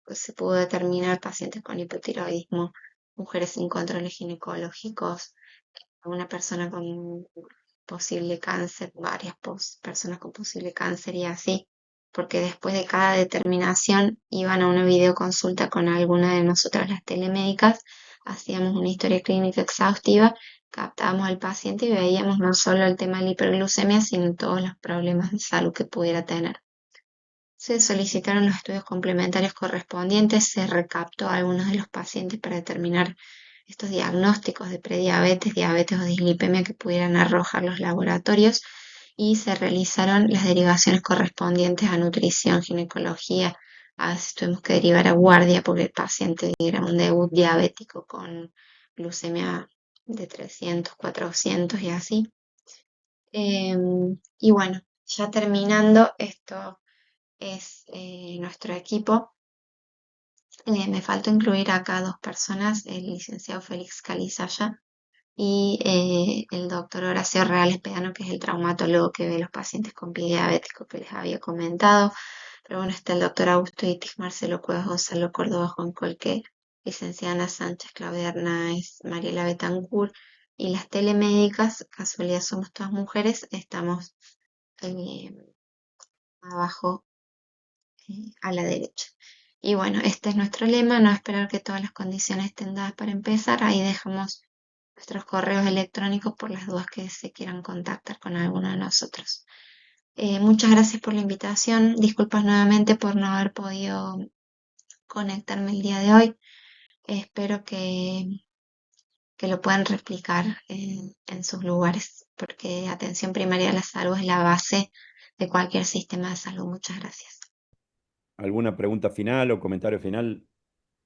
Se pudo determinar pacientes con hipotiroidismo, mujeres sin controles ginecológicos, una persona con posible cáncer, varias personas con posible cáncer y así, porque después de cada determinación iban a una videoconsulta con alguna de nosotras las telemédicas, hacíamos una historia clínica exhaustiva, captábamos al paciente y veíamos no solo el tema de la hiperglucemia, sino todos los problemas de salud que pudiera tener. Se solicitaron los estudios complementarios correspondientes, se recaptó a algunos de los pacientes para determinar estos diagnósticos de prediabetes, diabetes o dislipemia que pudieran arrojar los laboratorios y se realizaron las derivaciones correspondientes a nutrición, ginecología. A veces tuvimos que derivar a guardia porque el paciente era un debut diabético con glucemia de 300, 400 y así. Y bueno, ya terminando, esto es nuestro equipo. Me faltó incluir acá 2 personas, el licenciado Félix Calizaya y el doctor Horacio Reales Pedano, que es el traumatólogo que ve los pacientes con pie diabético que les había comentado. Pero bueno, está el doctor Augusto Itig, Marcelo Cuevas, Gonzalo Córdoba, Juan Colque, licenciada Ana Sánchez, Claudia Arnáez, Mariela Betancourt, y las telemédicas, casualidad somos todas mujeres, estamos eh, abajo a la derecha. Y bueno, este es nuestro lema, no esperar que todas las condiciones estén dadas para empezar. Ahí dejamos nuestros correos electrónicos por las dudas que se quieran contactar con alguno de nosotros. Muchas gracias por la invitación. Disculpas nuevamente por no haber podido conectarme el día de hoy. Espero que lo puedan replicar en sus lugares, porque atención primaria a la salud es la base de cualquier sistema de salud. Muchas gracias. ¿Alguna pregunta final o comentario final?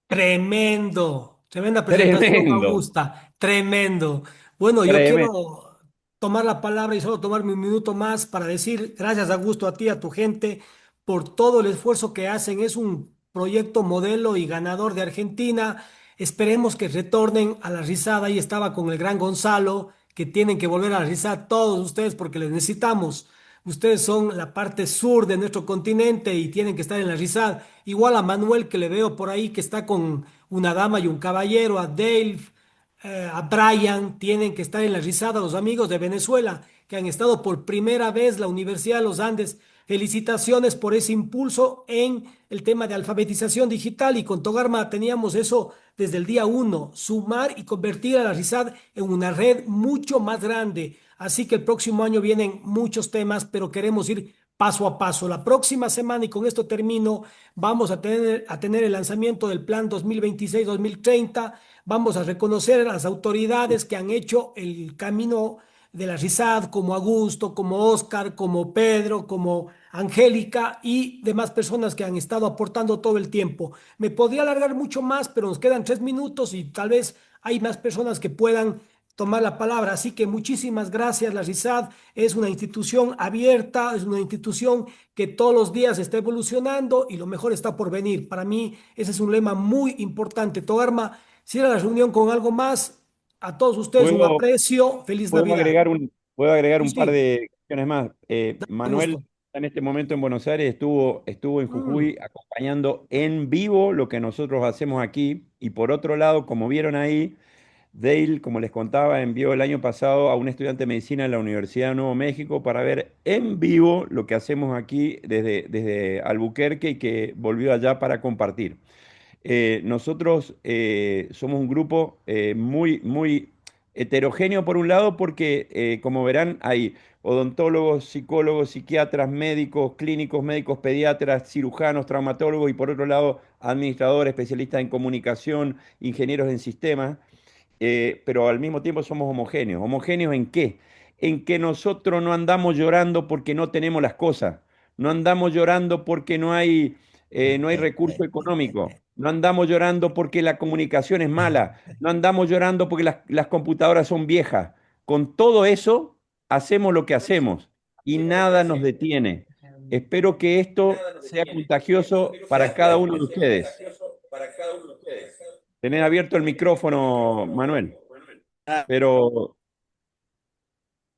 Tremenda presentación, Tremendo, Augusta, tremendo. Bueno, yo tremendo. quiero tomar la palabra y solo tomarme un minuto más para decir gracias, Augusto, a ti, a tu gente, por todo el esfuerzo que hacen. Es un proyecto modelo y ganador de Argentina. Esperemos que retornen a la risada. Ahí estaba con el gran Gonzalo, que tienen que volver a la risada todos ustedes porque les necesitamos. Ustedes son la parte sur de nuestro continente y tienen que estar en la risada. Igual a Manuel que le veo por ahí que está con una dama y un caballero, a Dave, a Brian, tienen que estar en la risada, los amigos de Venezuela que han estado por primera vez la Universidad de los Andes. Felicitaciones por ese impulso en el tema de alfabetización digital y con Togarma teníamos eso desde el día uno, sumar y convertir a la RISAD en una red mucho más grande. Así que el próximo año vienen muchos temas, pero queremos ir paso a paso. La próxima semana, y con esto termino, vamos a tener el lanzamiento del plan 2026-2030. Vamos a reconocer a las autoridades que han hecho el camino de la RISAD, como Augusto, como Oscar, como Pedro, como Angélica y demás personas que han estado aportando todo el tiempo. Me podría alargar mucho más, pero nos quedan 3 minutos y tal vez hay más personas que puedan tomar la palabra. Así que muchísimas gracias. La RISAD es una institución abierta, es una institución que todos los días está evolucionando y lo mejor está por venir. Para mí ese es un lema muy importante. Togarma, cierra la reunión con algo más. A todos ustedes un ¿Puedo, aprecio. Feliz puedo Navidad. agregar puedo agregar Sí, un par sí, de cuestiones más? de Manuel gusto. está en este momento en Buenos Aires, estuvo en Mm. Jujuy acompañando en vivo lo que nosotros hacemos aquí. Y por otro lado, como vieron ahí, Dale, como les contaba, envió el año pasado a un estudiante de medicina en la Universidad de Nuevo México para ver en vivo lo que hacemos aquí desde Albuquerque y que volvió allá para compartir. Nosotros somos un grupo muy heterogéneo por un lado porque, como verán, hay odontólogos, psicólogos, psiquiatras, médicos, clínicos, médicos pediatras, cirujanos, traumatólogos y por otro lado, administradores, especialistas en comunicación, ingenieros en sistemas, pero al mismo tiempo somos homogéneos. ¿Homogéneos en qué? En que nosotros no andamos llorando porque no tenemos las cosas, no andamos llorando porque no hay recurso económico, no andamos llorando porque la comunicación es mala, no andamos llorando porque las computadoras son viejas. Con todo eso, hacemos lo que hacemos y nada nos detiene. Espero que esto sea contagioso para cada uno de ustedes. Tenés abierto el micrófono, Manuel. Pero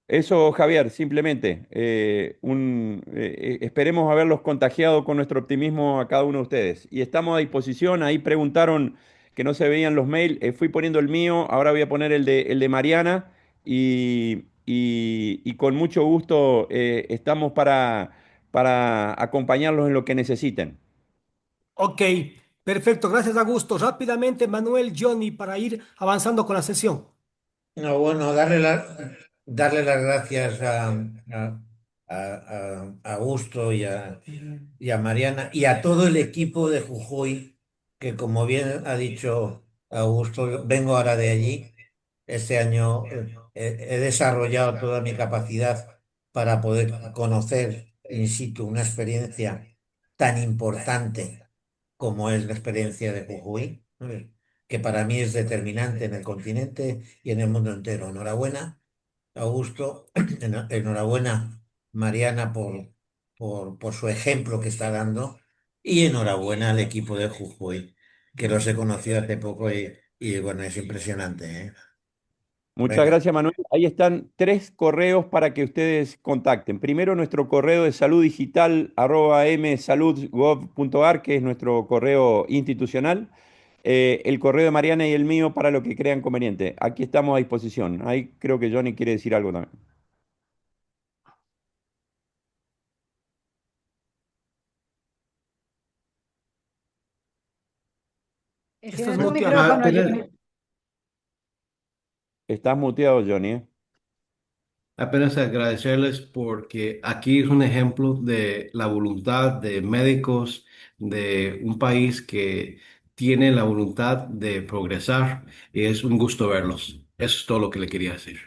eso, Javier, simplemente, esperemos haberlos contagiado con nuestro optimismo a cada uno de ustedes. Y estamos a disposición. Ahí preguntaron que no se veían los mails. Fui poniendo el mío, ahora voy a poner el de Mariana. Y con mucho gusto estamos para acompañarlos en lo que necesiten. Ok, perfecto. Gracias, Augusto. Rápidamente, Manuel, Johnny, para ir avanzando con la sesión. No, bueno, darle las gracias a Augusto y a Mariana y a todo el equipo de Jujuy, que como bien ha dicho Augusto, vengo ahora de allí. Este año he desarrollado toda mi capacidad para poder conocer in situ una experiencia tan importante como es la experiencia de Jujuy, ¿no? Que para mí es determinante en el continente y en el mundo entero. Enhorabuena, Augusto, enhorabuena, Mariana, por su ejemplo que está dando y enhorabuena al equipo de Jujuy, que los he conocido hace poco y bueno, es impresionante, ¿eh? Muchas Venga. gracias, Manuel. Ahí están 3 correos para que ustedes contacten. Primero, nuestro correo de saluddigital@msalud.gov.ar, que es nuestro correo institucional. El correo de Mariana y el mío para lo que crean conveniente. Aquí estamos a disposición. Ahí creo que Johnny quiere decir algo también. Estás Enciende tu muteado. micrófono, Apenas, Johnny. Estás muteado, Johnny, ¿eh? apenas agradecerles porque aquí es un ejemplo de la voluntad de médicos de un país que tiene la voluntad de progresar y es un gusto verlos. Eso es todo lo que le quería decir.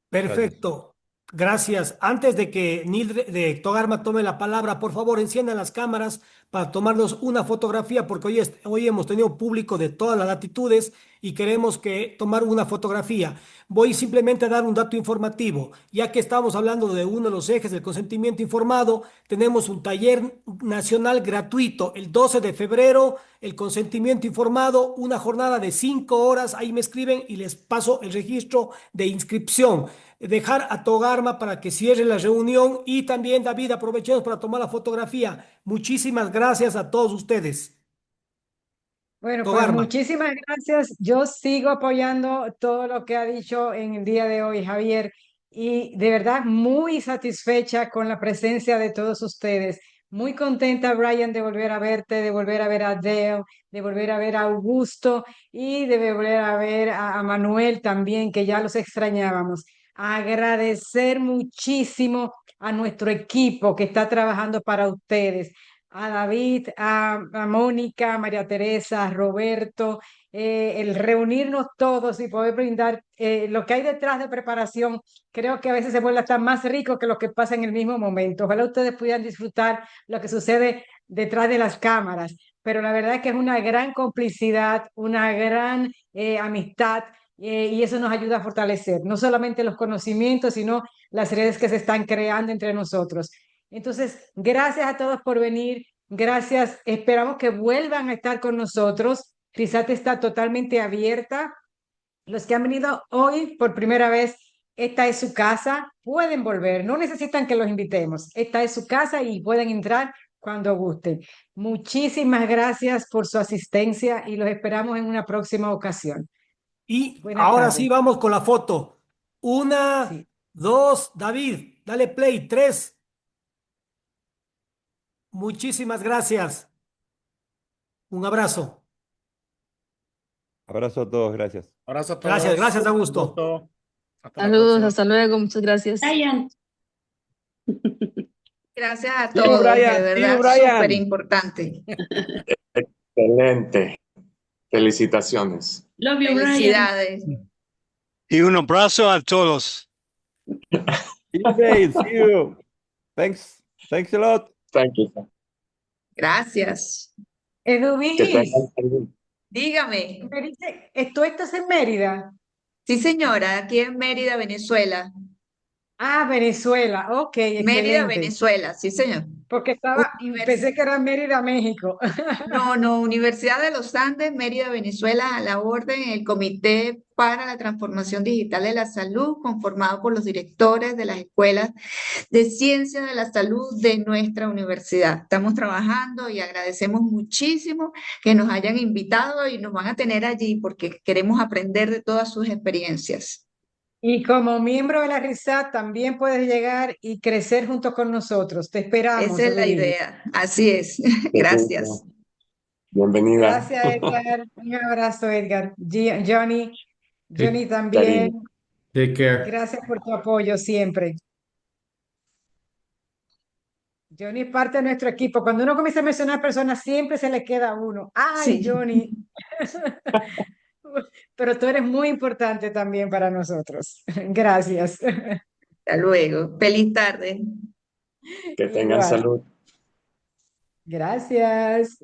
Gracias. Perfecto. Gracias. Antes de que de Togarma tome la palabra, por favor, enciendan las cámaras para tomarnos una fotografía, porque hoy hemos tenido público de todas las latitudes y queremos que tomar una fotografía. Voy simplemente a dar un dato informativo. Ya que estamos hablando de uno de los ejes del consentimiento informado, tenemos un taller nacional gratuito el 12 de febrero, el consentimiento informado, una jornada de 5 horas. Ahí me escriben y les paso el registro de inscripción. Dejar a Togarma para que cierre la reunión y también, David, aprovechemos para tomar la fotografía. Muchísimas gracias a todos ustedes. Bueno, pues Togarma. muchísimas gracias. Yo sigo apoyando todo lo que ha dicho en el día de hoy, Javier, y de verdad muy satisfecha con la presencia de todos ustedes. Muy contenta, Brian, de volver a verte, de volver a ver a Dale, de volver a ver a Augusto y de volver a ver a Manuel también, que ya los extrañábamos. Agradecer muchísimo a nuestro equipo que está trabajando para ustedes, a David, a Mónica, a María Teresa, a Roberto, el reunirnos todos y poder brindar lo que hay detrás de preparación, creo que a veces se vuelve hasta más rico que lo que pasa en el mismo momento. Ojalá ustedes pudieran disfrutar lo que sucede detrás de las cámaras, pero la verdad es que es una gran complicidad, una gran amistad y eso nos ayuda a fortalecer no solamente los conocimientos, sino las redes que se están creando entre nosotros. Entonces, gracias a todos por venir, gracias, esperamos que vuelvan a estar con nosotros. RISAT está totalmente abierta. Los que han venido hoy por primera vez, esta es su casa, pueden volver, no necesitan que los invitemos. Esta es su casa y pueden entrar cuando gusten. Muchísimas gracias por su asistencia y los esperamos en una próxima ocasión. Y Buenas ahora tardes. sí vamos con la foto. Una, Sí. dos, David, dale play. Tres. Muchísimas gracias. Un abrazo. Abrazo a todos, gracias. Abrazo a Gracias, todos. gracias, Augusto. Gusto. Hasta la Saludos, próxima. hasta luego, muchas gracias. Brian. Gracias a See you, todos, de Brian. See you, verdad, Brian. súper importante. Excelente. Felicitaciones. Love you, felicidades. Y un abrazo a todos. See you, Dave. See you. Thanks. Thanks a lot. Thank you. Gracias. Que Edubis, tengan salud. Dígame. me dice, ¿tú estás en Mérida? Sí, señora, aquí en Mérida, Venezuela. Ah, Venezuela, ok, Mérida, excelente. Venezuela, sí, señor. Porque pensé que era Mérida, México. No, no, Universidad de los Andes, Mérida, Venezuela, a la orden, el Comité para la Transformación Digital de la Salud, conformado por los directores de las escuelas de ciencias de la salud de nuestra universidad. Estamos trabajando y agradecemos muchísimo que nos hayan invitado y nos van a tener allí porque queremos aprender de todas sus experiencias. Y como miembro de la RISAT también puedes llegar y crecer junto con nosotros. Te esperamos, Esa es la Edubis. idea, así es. Gracias. Bienvenida. Gracias, Edgar. Un abrazo, Edgar. Johnny Cariño. también. Take care. Gracias por tu apoyo siempre. Johnny es parte de nuestro equipo. Cuando uno comienza a mencionar personas, siempre se le queda uno. Ay, Sí. Johnny. Pero tú eres muy importante también para nosotros. Gracias. Hasta luego. Feliz tarde. Que tengan Igual. salud. Gracias.